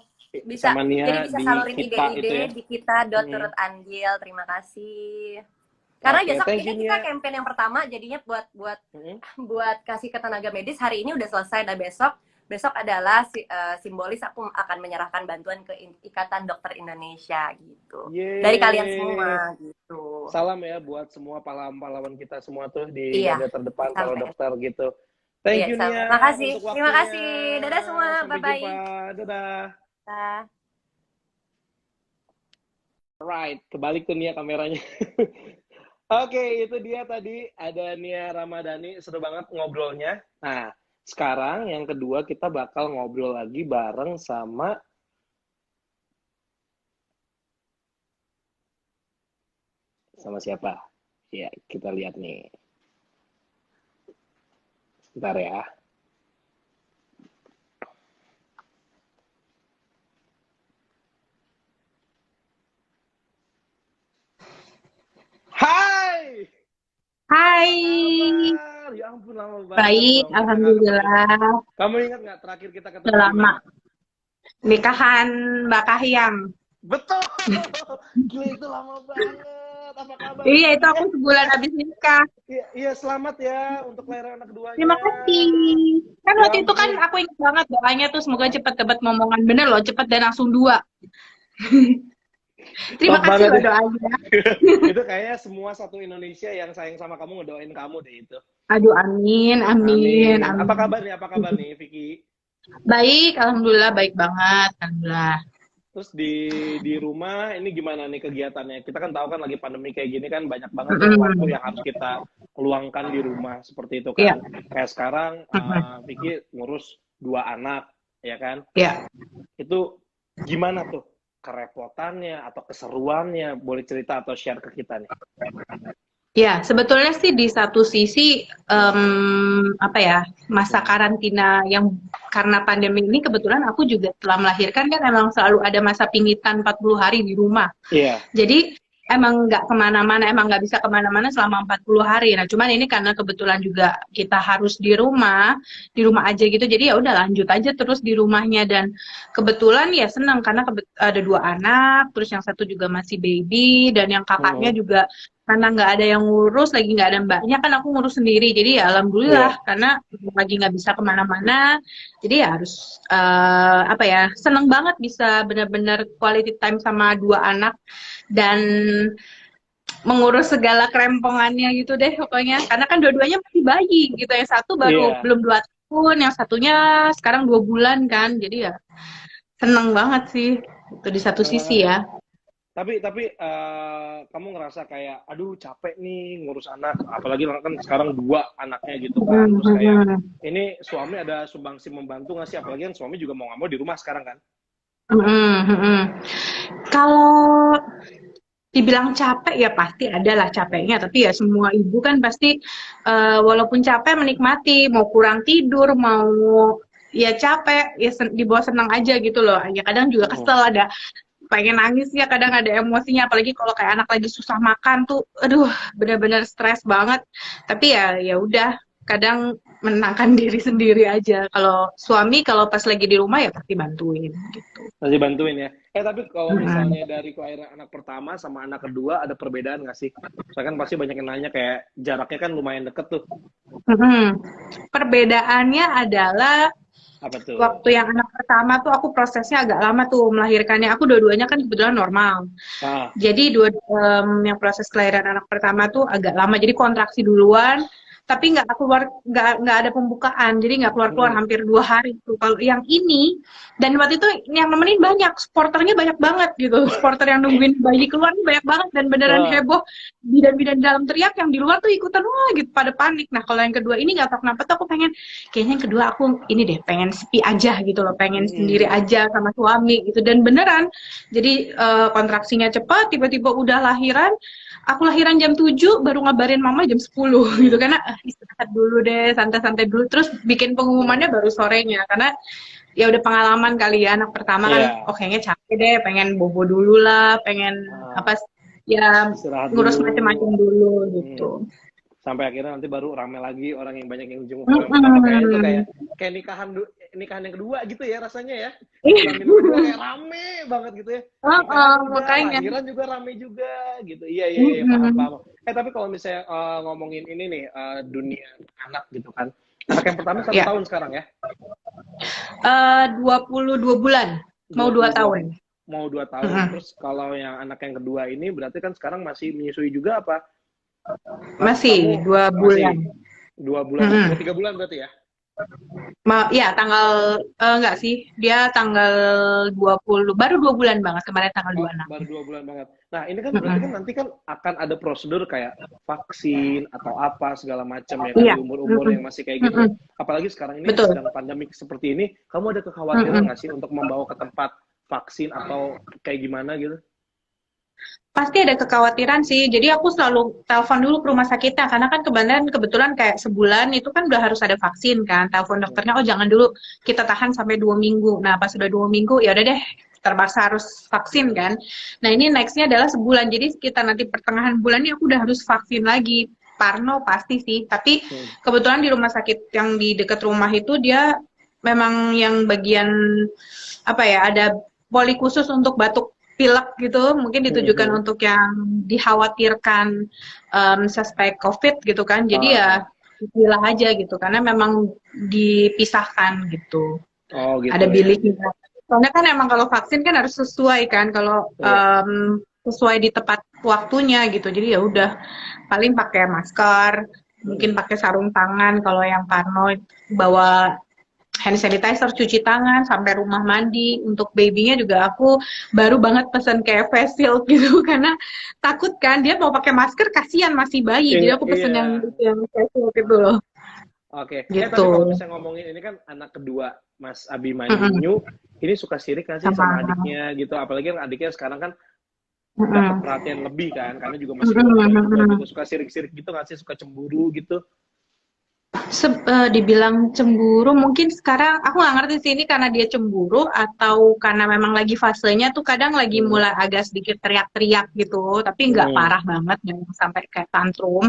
bisa sama jadi Nia bisa di salurin kita itu ide-ide ya. di kita.turutandil terima kasih karena Oke, besok thank ini you kita Nia. campaign yang pertama jadinya buat Mm-mm. buat kasih ke tenaga medis hari ini udah selesai dan besok besok adalah simbolis aku akan menyerahkan bantuan ke Ikatan Dokter Indonesia gitu. Dari kalian semua Yeay. gitu. Salam ya buat semua pahlawan-pahlawan kita semua tuh di Iya, garda terdepan para sampai. dokter gitu. Thank Iya, you sampai. Nia Makasih. untuk Terima waktunya. kasih. Dadah semua. Sampai jumpa. Bye-bye. Dadah. Dah. Right, kebalik tuh Nia kameranya. Oke, itu dia tadi ada Nia Ramadhani, seru banget ngobrolnya. Nah, sekarang yang kedua kita bakal ngobrol lagi bareng sama siapa? Ya, kita lihat nih. Sebentar ya. Hai! Hai, Kabar? Ya ampun, lama banget baik, dong. Kita nggak ketemu. alhamdulillah. Kamu ingat nggak terakhir kita ketemu Udah di lama. mana? Nikahan Mbak Kahiyang. Betul! Gila, itu lama banget. Apa kabar? Iya, itu aku sebulan habis nikah. Iya, selamat ya untuk kelahiran anak keduanya. Terima kasih. Kan Ya waktu itu kan ampun. aku ingat banget doanya tuh semoga cepet dapat momongan. Bener loh, cepet dan langsung 2. Terima Top kasih banget loh ya. doanya. Itu kayaknya semua satu Indonesia yang sayang sama kamu ngedoain kamu deh itu. Aduh, amin, amin, Amin. Apa amin. kabar nih? Apa kabar nih, Vicky? Baik, alhamdulillah, baik banget. Alhamdulillah. Terus di rumah ini gimana nih kegiatannya? Kita kan tahu kan lagi pandemi kayak gini kan banyak banget ya waktu yang harus kita luangkan di rumah seperti itu Iya. kan. Kayak sekarang Vicky ngurus 2 anak, ya kan? Iya. Itu gimana tuh kerepotannya atau keseruannya? Boleh cerita atau share ke kita nih? Ya, sebetulnya sih di satu sisi apa ya, masa karantina yang karena pandemi ini kebetulan aku juga setelah melahirkan kan emang selalu ada masa pingitan 40 hari di rumah. Iya. Jadi emang nggak kemana-mana, emang nggak bisa kemana-mana selama 40 hari. Nah, cuman ini karena kebetulan juga kita harus di rumah aja gitu. Jadi ya udah lanjut aja terus di rumahnya dan kebetulan ya senang karena ada 2 anak, terus yang satu juga masih baby dan yang kakaknya juga karena nggak ada yang ngurus, lagi nggak ada mbaknya kan aku ngurus sendiri. Jadi ya alhamdulillah karena lagi nggak bisa kemana-mana. Jadi ya harus apa ya, seneng banget bisa benar-benar quality time sama 2 anak dan mengurus segala kerempongannya gitu deh pokoknya. Karena kan dua-duanya masih bayi gitu. Yang satu baru belum 2 tahun, yang satunya sekarang 2 bulan kan. Jadi ya seneng banget sih itu di satu sisi ya. Tapi kamu ngerasa kayak aduh capek nih ngurus anak, apalagi kan sekarang 2 anaknya gitu kan. Terus kayak ini suami ada sumbangsi membantu nggak sih? Apalagi kan suami juga mau nggak mau di rumah sekarang kan. Kalau dibilang capek ya pasti ada lah capeknya, tapi ya semua ibu kan pasti walaupun capek menikmati, mau kurang tidur, mau ya capek, ya dibawa senang aja gitu loh. Ya kadang juga kesel, ada pengen nangis ya, kadang ada emosinya, apalagi kalau kayak anak lagi susah makan tuh, aduh benar-benar stres banget. Tapi ya udah, kadang menenangkan diri sendiri aja. Kalau suami kalau pas lagi di rumah ya pasti bantuin gitu. Pasti bantuin ya. Tapi kalau misalnya dari kelahiran anak pertama sama anak kedua ada perbedaan nggak sih? Soalnya kan pasti banyak yang nanya kayak jaraknya kan lumayan deket tuh. Perbedaannya adalah apa tuh? Waktu yang anak pertama tuh aku prosesnya agak lama tuh melahirkannya. Aku dua-duanya kan kebetulan normal. Jadi yang proses kelahiran anak pertama tuh agak lama. Jadi kontraksi duluan, tapi nggak ada pembukaan. Jadi nggak keluar hampir 2 hari tuh. Kalau yang ini, dan waktu itu yang nemenin banyak, supporternya banyak banget gitu. Supporter yang nungguin bayi keluar nih banyak banget dan beneran heboh. Bidan-bidan dalam teriak, yang di luar tuh ikutan wah gitu pada panik. Nah kalau yang kedua ini nggak tahu kenapa tuh aku pengen, kayaknya yang kedua aku ini deh pengen sepi aja gitu loh, pengen sendiri aja sama suami gitu. Dan beneran, jadi kontraksinya cepat, tiba-tiba udah lahiran. Aku lahiran jam 7, baru ngabarin mama jam 10 gitu. Karena istirahat dulu deh, santai-santai dulu. Terus bikin pengumumannya baru sorenya. Karena ya udah pengalaman kali ya, anak pertama kan, kayaknya capek deh, pengen bobo dulu lah, pengen ya ngurus macam-macam dulu gitu. Sampai akhirnya nanti baru rame lagi orang yang banyak yang jenguk orang pertama. Kayak itu kayak nikahan yang kedua gitu ya rasanya ya. Kayak rame banget gitu ya. Makanya lahiran juga rame juga gitu. Iya paham. Tapi kalau misalnya ngomongin ini nih dunia anak gitu kan. Anak yang pertama 1 tahun sekarang ya. 22 bulan, mau 2 tahun. Mau 2 tahun. Terus kalau yang anak yang kedua ini berarti kan sekarang masih menyusui juga apa? Masih 2 bulan. 2 bulan, 3 bulan berarti ya? Ya, tanggal enggak sih, dia tanggal 20, baru 2 bulan banget, kemarin tanggal 26. Baru 2 bulan banget. Nah, ini kan berarti kan nanti kan akan ada prosedur kayak vaksin atau apa segala macam ya kan, di umur-umur yang masih kayak gitu. Apalagi sekarang ini sedang pandemik seperti ini, kamu ada kekhawatiran nggak sih untuk membawa ke tempat vaksin atau kayak gimana gitu? Pasti ada kekhawatiran sih, jadi aku selalu telepon dulu ke rumah sakitnya, karena kan kebetulan kayak sebulan itu kan udah harus ada vaksin kan, telepon dokternya, oh jangan dulu, kita tahan sampai 2 minggu, nah pas udah 2 minggu, ya udah deh, terpaksa harus vaksin kan. Nah ini nextnya adalah sebulan, jadi sekitar nanti pertengahan bulan ini aku udah harus vaksin lagi, parno pasti sih, tapi kebetulan di rumah sakit yang di dekat rumah itu dia memang yang bagian, apa ya, ada poli khusus untuk batuk pilek gitu, mungkin ditujukan untuk yang dikhawatirkan suspek COVID gitu kan, jadi ya pilih aja gitu, karena memang dipisahkan gitu. Oh gitu. Ada biliknya. Soalnya kan emang kalau vaksin kan harus sesuai kan, kalau sesuai di tepat waktunya gitu, jadi ya udah paling pakai masker, mungkin pakai sarung tangan, kalau yang parno bawa hand sanitizer, cuci tangan, sampai rumah mandi. Untuk babynya juga aku baru banget pesan kayak face shield gitu, karena takut kan, dia mau pakai masker, kasihan masih bayi, jadi aku pesen yang face shield gitu loh. Oke, gitu. Tapi kalau misalnya ngomongin ini kan anak kedua Mas Abimanyu, ini suka sirik nggak sih sama adiknya gitu, apalagi kan adiknya sekarang kan dapat perhatian lebih kan, karena juga masih muda gitu, suka sirik-sirik gitu nggak sih, suka cemburu gitu? Dibilang cemburu, mungkin sekarang aku nggak ngerti sih ini karena dia cemburu atau karena memang lagi fasenya tuh kadang lagi mulai agak sedikit teriak-teriak gitu, tapi nggak parah banget yang sampai kayak tantrum,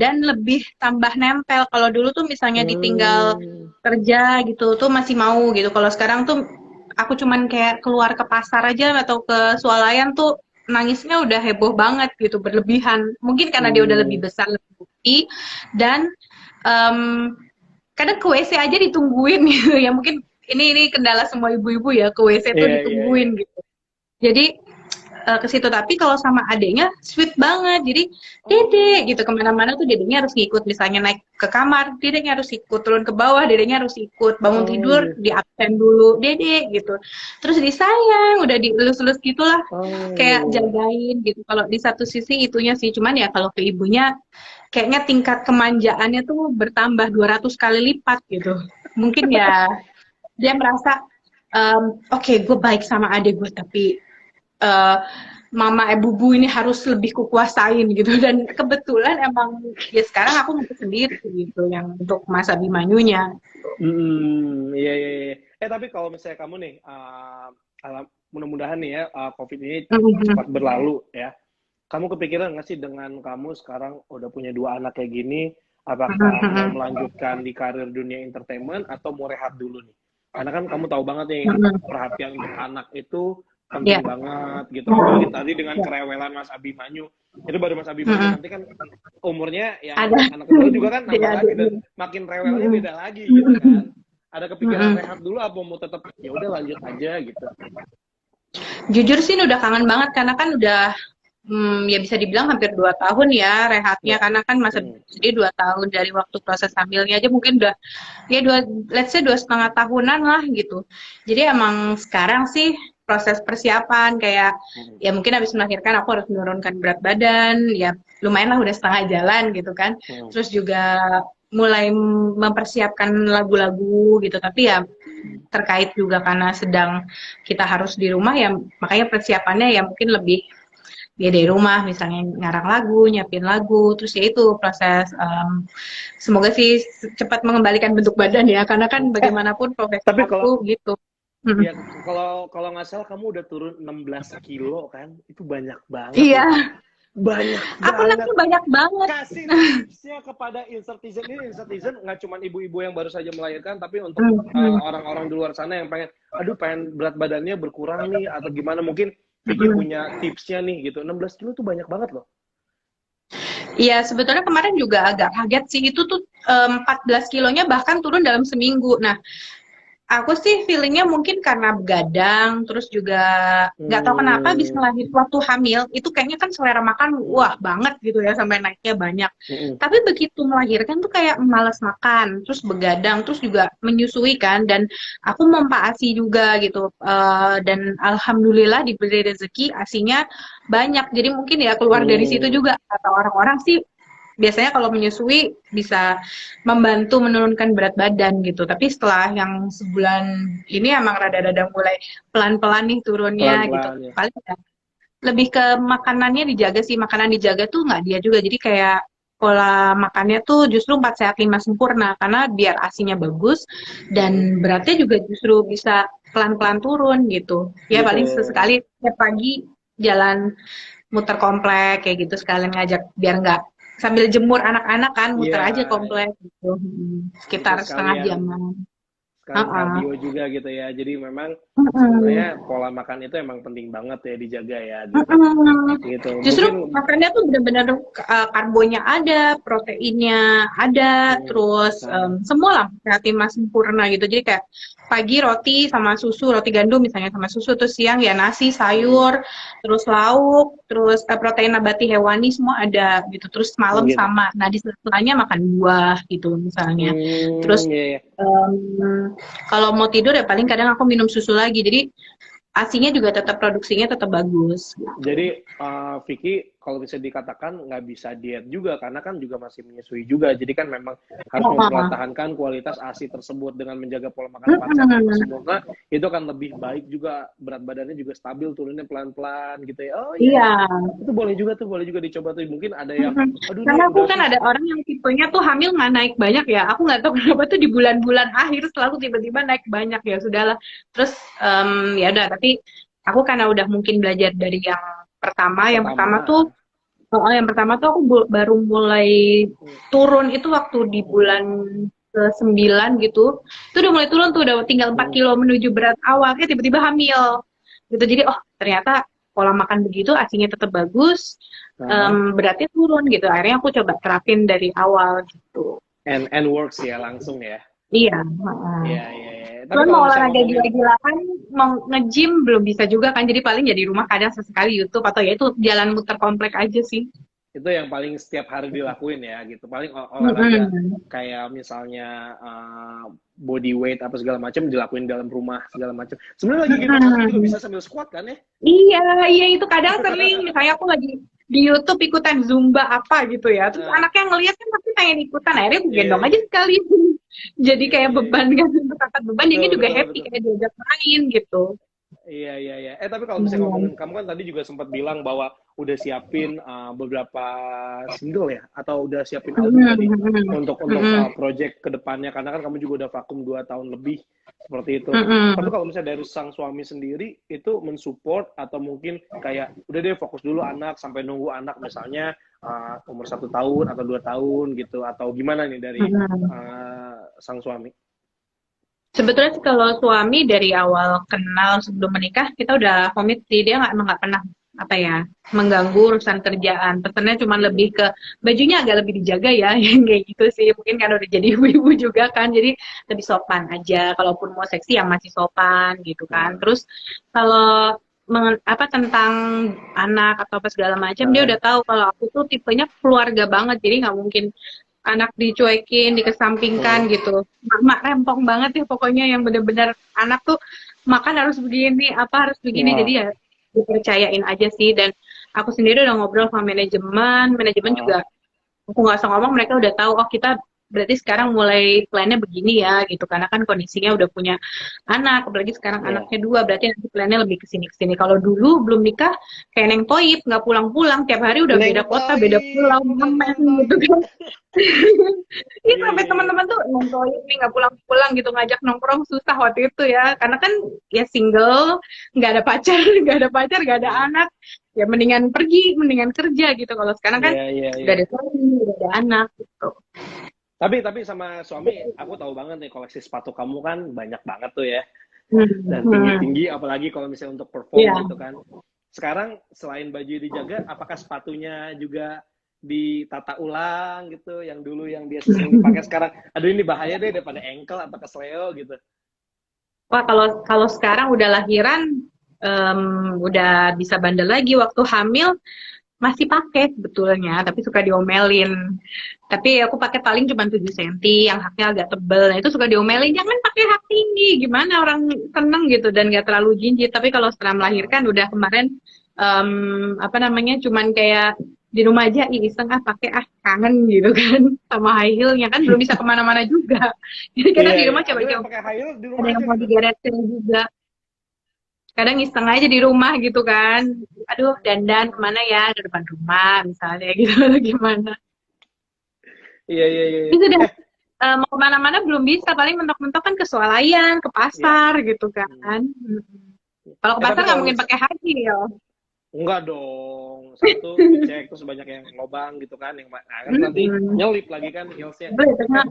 dan lebih tambah nempel. Kalau dulu tuh misalnya ditinggal kerja gitu tuh masih mau gitu, kalau sekarang tuh aku cuman kayak keluar ke pasar aja atau ke swalayan tuh nangisnya udah heboh banget gitu, berlebihan. Mungkin karena dia udah lebih besar, lebih bukti, dan kadang ke WC aja ditungguin gitu ya, mungkin ini kendala semua ibu-ibu ya, ke WC tuh ditungguin gitu. Jadi ke situ. Tapi kalau sama adeknya sweet banget, jadi dedek gitu, kemana-mana tuh dedeknya harus ngikut, misalnya naik ke kamar dedeknya harus ikut, turun ke bawah dedeknya harus ikut, bangun tidur di absen dulu dedek gitu, terus disayang, udah dielus-elus gitulah, kayak jagain gitu. Kalau di satu sisi itunya sih, cuman ya kalau ke ibunya kayaknya tingkat kemanjaannya tuh bertambah 200 kali lipat gitu. Mungkin ya dia merasa oke, gue baik sama adik gue, tapi mama bubu ini harus lebih kukuasain gitu. Dan kebetulan emang ya sekarang aku ngikut sendiri gitu yang untuk Mas Abimanyunya. Iya. Tapi kalau misalnya kamu nih, mudah-mudahan nih ya COVID ini cepat berlalu ya. Kamu kepikiran nggak sih dengan kamu sekarang udah punya 2 anak kayak gini, apakah mau melanjutkan di karir dunia entertainment atau mau rehat dulu nih? Karena kan kamu tahu banget nih, perhatian untuk anak itu penting banget gitu. Apalagi tadi dengan kerewelan Mas Abimanyu, itu baru Mas Abimanyu nanti kan umurnya ya anak kedua juga kan nambah lagi, dan makin rewelnya beda lagi gitu kan. Ada kepikiran rehat dulu apa mau tetap ya udah lanjut aja gitu? Jujur sih udah kangen banget, karena kan udah ya bisa dibilang hampir 2 tahun ya rehatnya, karena kan masa jadi 2 tahun dari waktu proses hamilnya aja mungkin udah ya let's say 2,5 tahunan lah gitu. Jadi emang sekarang sih proses persiapan kayak ya mungkin habis melahirkan aku harus menurunkan berat badan, ya lumayan lah udah setengah jalan gitu kan. Terus juga mulai mempersiapkan lagu-lagu gitu, tapi ya terkait juga karena sedang kita harus di rumah ya, makanya persiapannya ya mungkin lebih dia dari rumah, misalnya ngarang lagu, nyiapin lagu, terus ya itu proses, semoga sih cepat mengembalikan bentuk badan ya, karena kan bagaimanapun profesi aku gitu. Ya, kalau nggak salah kamu udah turun 16 kilo kan, itu banyak banget. Iya. Banyak aku banget. Banyak banget. Kasih tipsnya kepada Insertizen ini. Insertizen nggak cuma ibu-ibu yang baru saja melahirkan, tapi untuk orang-orang di luar sana yang pengen berat badannya berkurang nih atau gimana, mungkin Vicky punya tipsnya nih gitu. 16 kilo tuh banyak banget loh. Iya, sebetulnya kemarin juga agak kaget sih, itu tuh 14 kilonya bahkan turun dalam seminggu. Nah, Aku sih feelingnya mungkin karena begadang, terus juga nggak tahu kenapa habis Hmm. melahirkan waktu hamil itu kayaknya kan selera makan wah banget gitu ya sampai naiknya banyak. Tapi begitu melahirkan tuh kayak malas makan, terus begadang, terus juga menyusui kan dan aku mempa ASI juga gitu. Dan alhamdulillah diberi rezeki ASInya banyak. Jadi mungkin ya keluar dari situ Hmm. juga kata orang-orang sih biasanya kalau menyusui bisa membantu menurunkan berat badan gitu. Tapi setelah yang sebulan ini emang rada-rada mulai pelan-pelan nih turunnya gitu. Pelan-pelan ya. Paling ya lebih ke makanannya dijaga sih. Makanan dijaga tuh nggak dia juga. Jadi kayak pola makannya tuh justru 4 sehat 5 sempurna karena biar ASINya bagus dan beratnya juga justru bisa pelan-pelan turun gitu. Ya Gitu. paling sesekali setiap pagi jalan muter komplek kayak gitu sekalian ngajak biar nggak sambil jemur anak-anak kan Iya, muter aja ya. komplek gitu. Gitu Sekitar setengah sekalian jaman. sekalian Heeh. kardio juga gitu ya. Jadi memang Heeh. sebenarnya pola makan itu emang penting banget ya dijaga ya gitu. Heeh. Gitu. Justru Mungkin makannya tuh benar-benar karbonya ada, proteinnya ada, hmm, terus nah, semua lah kreatin mas sempurna gitu. Jadi kayak pagi roti sama susu, roti gandum misalnya sama susu, terus siang ya nasi, hmm, sayur, terus lauk, terus protein nabati hewani semua ada gitu. Terus malam gitu. sama. Nah di sela-selanya makan buah gitu misalnya. Terus Ya, ya. kalau mau tidur ya paling kadang aku minum susu lagi. Jadi ASINya juga tetap produksinya tetap bagus gitu. Jadi Vicky kalau bisa dikatakan nggak bisa diet juga karena kan juga masih menyusui juga. Jadi kan memang harus Heeh. mempertahankan kualitas ASI tersebut dengan menjaga pola makan 4 sehat 5 Mm-mm. sempurna itu akan lebih baik juga berat badannya juga stabil turunnya pelan-pelan gitu ya. Oh iya Iya. iya. Itu boleh juga dicoba tuh. Mungkin ada yang Mm-mm. aduh Karena nih aku udah kan ada orang yang tipenya tuh hamil nggak naik banyak ya. Aku nggak tahu kenapa tuh di bulan-bulan akhir selalu tiba-tiba naik banyak ya sudahlah. Terus ya udah tapi aku karena udah mungkin belajar dari yang pertama. Yang pertama. pertama tuh yang pertama tuh aku baru mulai turun itu waktu di bulan ke-9 gitu. Itu udah mulai turun tuh, udah tinggal 4 kilo menuju berat awal. Tiba-tiba hamil. Gitu. Jadi, oh ternyata pola makan begitu, ASINya tetap bagus, Nah, beratnya turun gitu. Akhirnya aku coba terapin dari awal gitu. and works ya langsung ya. Iya. Heeh. Iya iya iya. Tapi Cuman kalau mau misalnya olahraga ngomongin gila-gilaan, mau nge-gym belum bisa juga kan. Jadi paling ya di rumah kadang sesekali YouTube atau ya itu jalan muter komplek aja sih. itu yang paling setiap hari dilakuin ya gitu paling olahraga Mm-mm. kayak misalnya body weight apa segala macam dilakuin dalam rumah segala macam sebenarnya lagi gendong anak juga Mm-mm. bisa sambil squat kan ya. Iya, iya itu kadang sering. Misalnya aku lagi di YouTube ikutan Zumba apa gitu ya. Terus Nah, anaknya ngeliat kan pasti pengen ikutan. Akhirnya aku iya gendong aja iya sekali. Jadi iya kayak iya iya. beban kan untuk angkat beban. Dia Betul juga betul happy betul. kayak diajak main gitu. Iya iya iya. Tapi kalau misalnya Hmm. ngomongin kamu kan tadi juga sempat bilang bahwa udah siapin beberapa single ya atau udah siapin album Hmm, tadi hmm, untuk hmm, project kedepannya karena kan kamu juga udah vakum 2 tahun lebih seperti itu. Tapi hmm, kalau misalnya dari sang suami sendiri itu mensupport atau mungkin kayak udah deh fokus dulu anak sampai nunggu anak misalnya umur 1 tahun atau 2 tahun gitu atau gimana nih dari hmm. sang suami? Sebetulnya sih kalau suami dari awal kenal sebelum menikah kita udah komit sih dia nggak emang nggak pernah apa ya mengganggu urusan kerjaan. Pesannya cuma lebih ke bajunya agak lebih dijaga ya yang kayak gitu sih. Mungkin karena udah jadi ibu-ibu juga kan jadi lebih sopan aja. Kalaupun mau seksi yang masih sopan gitu kan. Nah, Terus kalau apa tentang anak atau apa segala macam dia udah tahu kalau aku tuh tipenya keluarga banget jadi nggak mungkin anak dicuekin, dikesampingkan gitu. Mak rempong banget ya pokoknya yang bener-bener anak tuh makan harus begini, apa harus begini. Jadi wah, ya dipercayain aja sih. Dan aku sendiri udah ngobrol sama manajemen, manajemen juga aku nggak usah ngomong mereka udah tahu oh kita berarti sekarang mulai plannya begini ya gitu karena kan kondisinya udah punya anak apalagi sekarang ya. anaknya dua berarti nanti plannya lebih ke sini kalau dulu belum nikah kayak Neng Toib nggak pulang-pulang tiap hari udah Neng beda kota beda Toib, pulau bener ngamen Neng gitu Toib. kan. Iya Iya sampai iya iya. teman-teman tuh Neng Toib nih nggak pulang-pulang gitu ngajak nongkrong susah waktu itu ya karena kan ya single nggak ada pacar nggak ada Hmm. anak ya mendingan pergi mendingan kerja gitu kalau sekarang kan Iya iya udah iya. ada suami udah ada anak gitu. Tapi sama suami aku tahu banget nih koleksi sepatu kamu kan banyak banget tuh ya. Hmm, Dan hmm. tinggi-tinggi apalagi kalau misalnya untuk Iya. perform gitu kan. Sekarang selain baju dijaga, apakah sepatunya juga ditata ulang gitu yang dulu yang biasa sering dipakai sekarang aduh ini bahaya deh daripada ankle atau kesleo gitu. Wah, kalau sekarang udah lahiran, udah bisa bandel lagi. Waktu hamil masih pakai sebetulnya, tapi suka diomelin. Tapi aku pakai paling cuma 7 senti, yang haknya agak tebel. Nah, itu suka diomelin, jangan pakai hak tinggi. Gimana orang seneng gitu dan gak terlalu jinjit. Tapi kalau setelah melahirkan udah kemarin apa namanya, cuman kayak di rumah aja, ih iseng pakai kangen gitu kan sama high heelnya kan belum bisa kemana-mana juga. Jadi kadang Iya, di iya. rumah Aduh, yang coba-coba pakai high heel di ada rumah yang aja mau gitu. digeretin juga. Kadang iseng aja di rumah gitu kan. Aduh, dandan kemana ya? Ke depan rumah misalnya gitu atau gimana. Iya, iya, iya, iya. Itu udah mau kemana-mana belum bisa. Paling mentok-mentok kan ke swalayan, ke Iya. pasar gitu Hmm. kan. Mm-mm. Kalau ke Tapi pasar nggak kalau mungkin pakai haji ya. enggak dong, satu dicek terus banyak yang lobang gitu kan, yang kan nanti Mm-mm. nyelip lagi kan heelsnya. Boleh, tengah.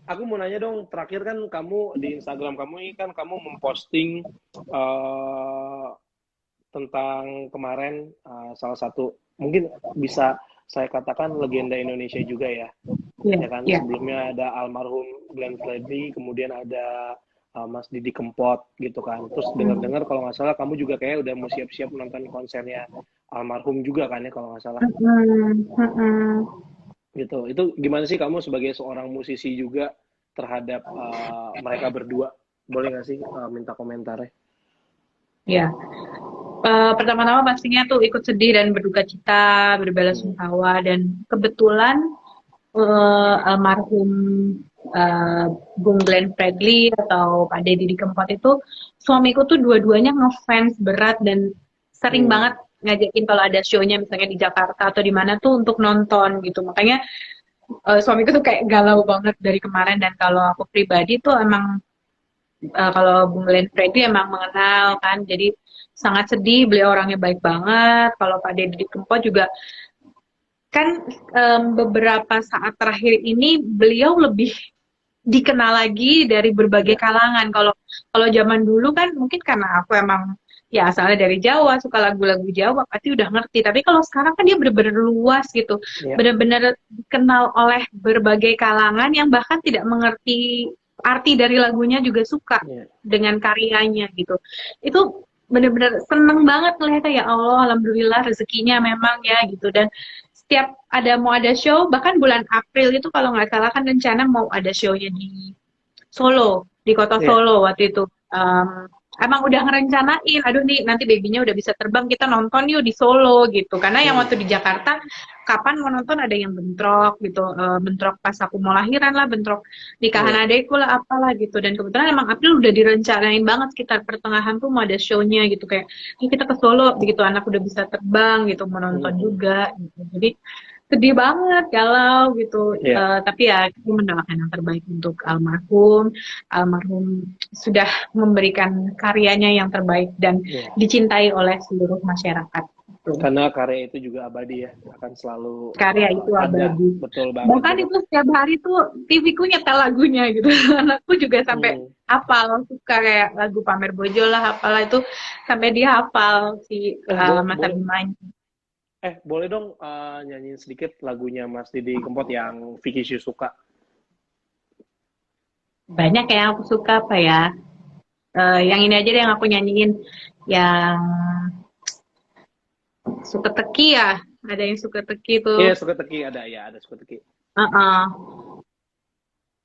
Aku mau nanya dong, terakhir kan kamu di Instagram kamu ini kan kamu memposting uh, tentang kemarin salah satu mungkin bisa saya katakan legenda Indonesia juga ya, Iya, ya kan iya. sebelumnya ada almarhum Glenn Fredly, kemudian ada Mas Didi Kempot gitu kan, terus dengar-dengar kalau nggak salah kamu juga kayak udah mau siap-siap nonton konsernya almarhum juga kan ya kalau nggak salah Mm-mm. Mm-mm. gitu. Itu gimana sih kamu sebagai seorang musisi juga terhadap mereka berdua, boleh nggak sih minta komentarnya? Ya, pertama-tama pastinya tuh ikut sedih dan berduka cita, Hmm. berbelasungkawa dan kebetulan almarhum eh, Bung Glenn Fredly atau Pak Deddy Kempot itu suamiku tuh dua-duanya ngefans berat dan sering Hmm. banget ngajakin kalau ada show-nya misalnya di Jakarta atau di mana tuh untuk nonton gitu. Makanya suamiku tuh kayak galau banget dari kemarin dan kalau aku pribadi tuh emang kalau Bung Glenn Fredly emang mengenal kan, jadi sangat sedih. Beliau orangnya baik banget. Kalau Pak Deddy Kempot juga kan beberapa saat terakhir ini beliau lebih dikenal lagi dari berbagai Ya, kalangan. Kalau kalau zaman dulu kan mungkin karena aku emang ya asalnya dari Jawa, suka lagu-lagu Jawa, pasti udah ngerti. Tapi kalau sekarang kan dia bener-bener luas gitu, ya, bener-bener dikenal oleh berbagai kalangan yang bahkan tidak mengerti arti dari lagunya juga suka ya. dengan karyanya gitu. Itu bener-bener seneng banget ngeliatnya ya Allah, alhamdulillah rezekinya memang ya gitu dan setiap mau ada show bahkan bulan April itu kalau nggak salah kan rencana mau ada show-nya di Solo di kota Ya. Solo waktu itu. Emang udah ngerencanain aduh nih nanti babynya udah bisa terbang kita nonton yuk di Solo gitu karena yang Hmm. waktu di Jakarta kapan mau nonton ada yang bentrok gitu, bentrok pas aku mau lahiran lah, bentrok nikahan Ya. adekku lah apalah gitu dan kebetulan emang April udah direncanain banget sekitar pertengahan tuh mau ada show-nya gitu kayak kita ke Solo begitu anak udah bisa terbang gitu mau nonton Hmm. juga gitu jadi sedih banget galau gitu. Ya. Tapi ya kita mendoakan yang terbaik untuk almarhum. Almarhum sudah memberikan karyanya yang terbaik dan Ya. dicintai oleh seluruh masyarakat. Gitu. Karena karya itu juga abadi ya, akan selalu Karya itu ada. abadi. Betul banget Bahkan itu. itu setiap hari tuh TV-ku nyetel lagunya gitu. Anakku juga sampai Hmm. hafal suka kayak lagu Pamer Bojo lah apalah itu sampai dia hafal si Mas Boleh Abimanya. boleh dong nyanyiin sedikit lagunya Mas Didi Kempot yang Vicky Shu suka. Banyak yang aku suka apa ya. Yang ini aja deh yang aku nyanyiin yang suka teki ya ada yang suka teki tuh. Iya, suka teki ada ya, ada suka teki. uh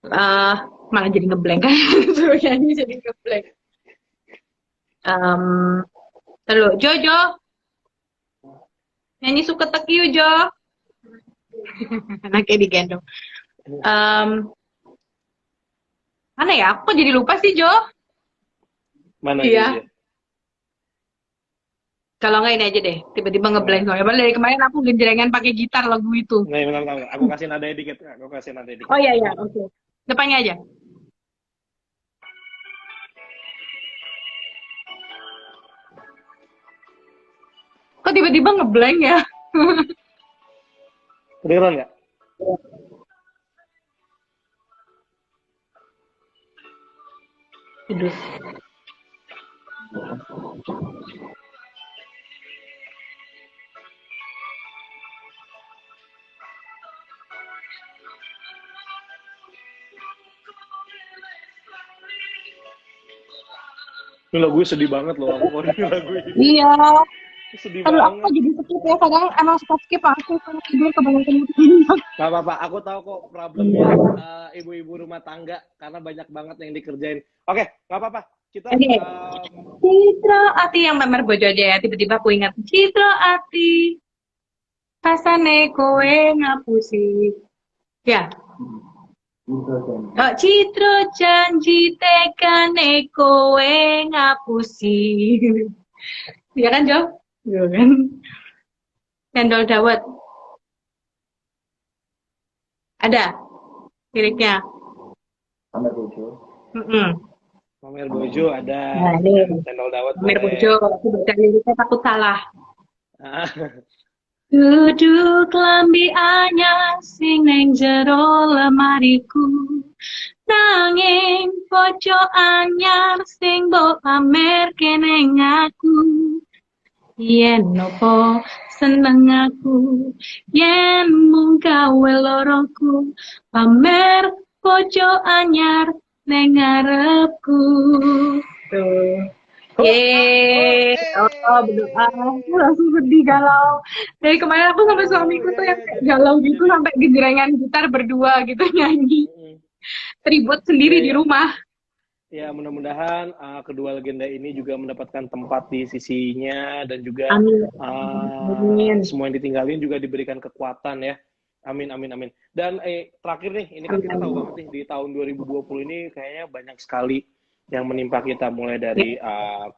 uh, Malah jadi ngeblank kan suruh nyanyi jadi ngeblank. um, Terus Jojo nyanyi suka teki yuk Jo. Anaknya digendong. um, Mana ya aku kok jadi lupa sih Jo. Mana Iya, Jojo? kalau nggak ini aja deh tiba-tiba ngeblank Nah, soalnya padahal dari kemarin aku genjrengan pakai gitar lagu itu. nah, bentar, bentar. Aku kasih nada dikit, aku kasih nada Oh dikit. iya iya oke depannya aja kok tiba-tiba ngeblank ya. Kedengeran nggak? Aduh. Ini lagunya sedih banget loh, aku kalau denger lagu ini. Iya. Sedih Aduh, aku banget. jadi skip ya. Kadang emang suka skip. Aku kalau tidur kebanyakan itu. Gak apa-apa, aku tahu kok problemnya ibu-ibu rumah tangga karena banyak banget yang dikerjain. Oke, gak apa-apa. Kita Oke. Citra Ati yang pamer bojo aja ya. Tiba-tiba aku ingat. Citra Ati. Rasane kowe ngapusi. Ya. Oh, Citra janji tekane kowe ngapusi. Iya kan, Jo? Iya kan? Cendol dawet. Ada liriknya. Pamer bojo ada. Nah, ini. Cendol dawet Pamer boleh. bojo. Aku baca liriknya takut salah. Ah, Duduk lambi anyar sing neng jero lemariku. Nanging bojo anyar sing mbok pamer keneng aku. Yen nopo seneng aku, yen mung gawe loroku, pamer bojo anyar neng ngarepku. Tuh. Yeay, oh berdoa, aku langsung sedih galau. Dari kemarin aku sama suamiku tuh yang kayak galau gitu sampai genjrengan gitar berdua gitu nyanyi, ribut sendiri di rumah. Ya, mudah-mudahan kedua legenda ini juga mendapatkan tempat di sisinya dan juga semua yang ditinggalin juga diberikan kekuatan ya. Amin, amin, amin. Dan terakhir nih, ini kan kita tahu banget nih di tahun 2020 ini kayaknya banyak sekali yang menimpa kita, mulai dari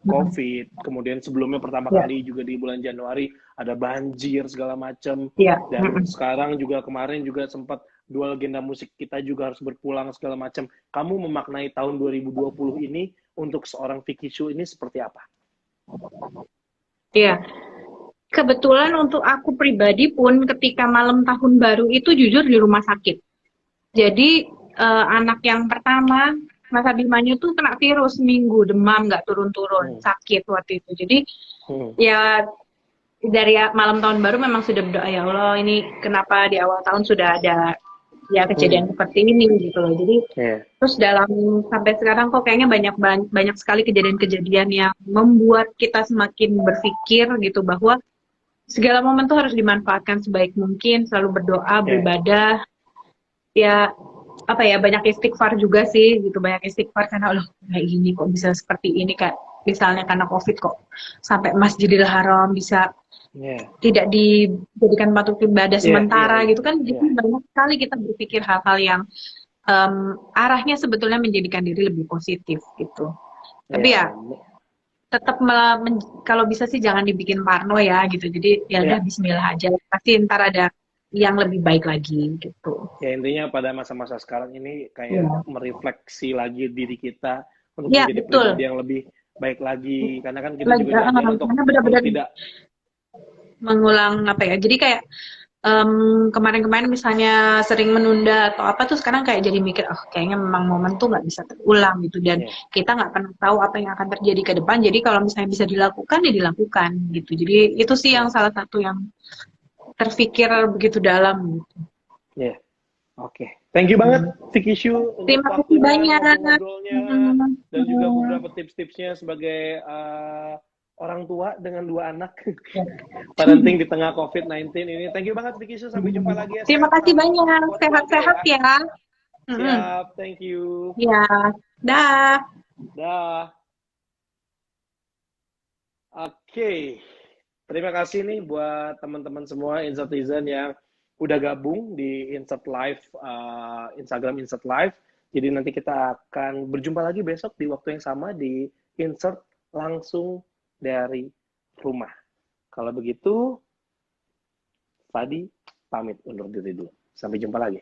COVID, kemudian sebelumnya pertama kali juga di bulan Januari ada banjir segala macam, dan sekarang juga kemarin juga sempat dua legenda musik kita juga harus berpulang segala macam. Kamu memaknai tahun 2020 ini untuk seorang Vicky Shu ini seperti apa? Iya, kebetulan untuk aku pribadi pun ketika malam tahun baru itu jujur di rumah sakit. Jadi anak yang pertama, Mas Abimanyu tuh kena virus seminggu, demam nggak turun-turun, sakit waktu itu. Jadi ya dari malam tahun baru memang sudah berdoa, ya Allah ini kenapa di awal tahun sudah ada ya kejadian seperti ini gitu loh. Jadi terus dalam sampai sekarang kok kayaknya banyak sekali kejadian-kejadian yang membuat kita semakin berpikir gitu bahwa segala momen tuh harus dimanfaatkan sebaik mungkin, selalu berdoa, beribadah. Ya apa ya, banyak istighfar juga sih gitu, banyak istighfar karena Allah kayak gini kok bisa seperti ini, Kak. Misalnya karena COVID kok sampai Masjidil Haram bisa tidak dijadikan tempat ibadah sementara gitu kan. Jadi banyak sekali kita berpikir hal-hal yang arahnya sebetulnya menjadikan diri lebih positif gitu. Tapi ya tetap kalau bisa sih jangan dibikin parno ya gitu. Jadi ya udah Bismillah aja. Pasti ntar ada yang lebih baik lagi gitu. Ya intinya pada masa-masa sekarang ini kayak merefleksi lagi diri kita untuk menjadi pribadi yang lebih baik lagi. Karena kan kita juga diajar untuk tidak mengulang apa ya. Jadi kayak kemarin-kemarin misalnya sering menunda atau apa tuh sekarang kayak jadi mikir, oh kayaknya memang momen tuh nggak bisa terulang gitu, dan kita nggak pernah tahu apa yang akan terjadi ke depan. Jadi kalau misalnya bisa dilakukan ya dilakukan gitu. Jadi itu sih yang salah satu yang terpikir begitu dalam gitu. Oke. Thank you banget Vicky Shu untuk terima kasih banyak ngobrolnya dan juga beberapa tips-tipsnya sebagai orang tua dengan 2 anak. Parenting di tengah COVID-19 ini. Thank you banget Vicky Shu, sampai jumpa lagi ya. Terima kasih banyak. Sehat-sehat ya. Siap, thank you. Ya, dah. Dah. Oke. Terima kasih nih buat teman-teman semua Insertizen yang udah gabung di Insert Live, Instagram Insert Live. Jadi nanti kita akan berjumpa lagi besok di waktu yang sama di Insert langsung dari rumah. Kalau begitu, Fadi pamit undur diri dulu. Sampai jumpa lagi.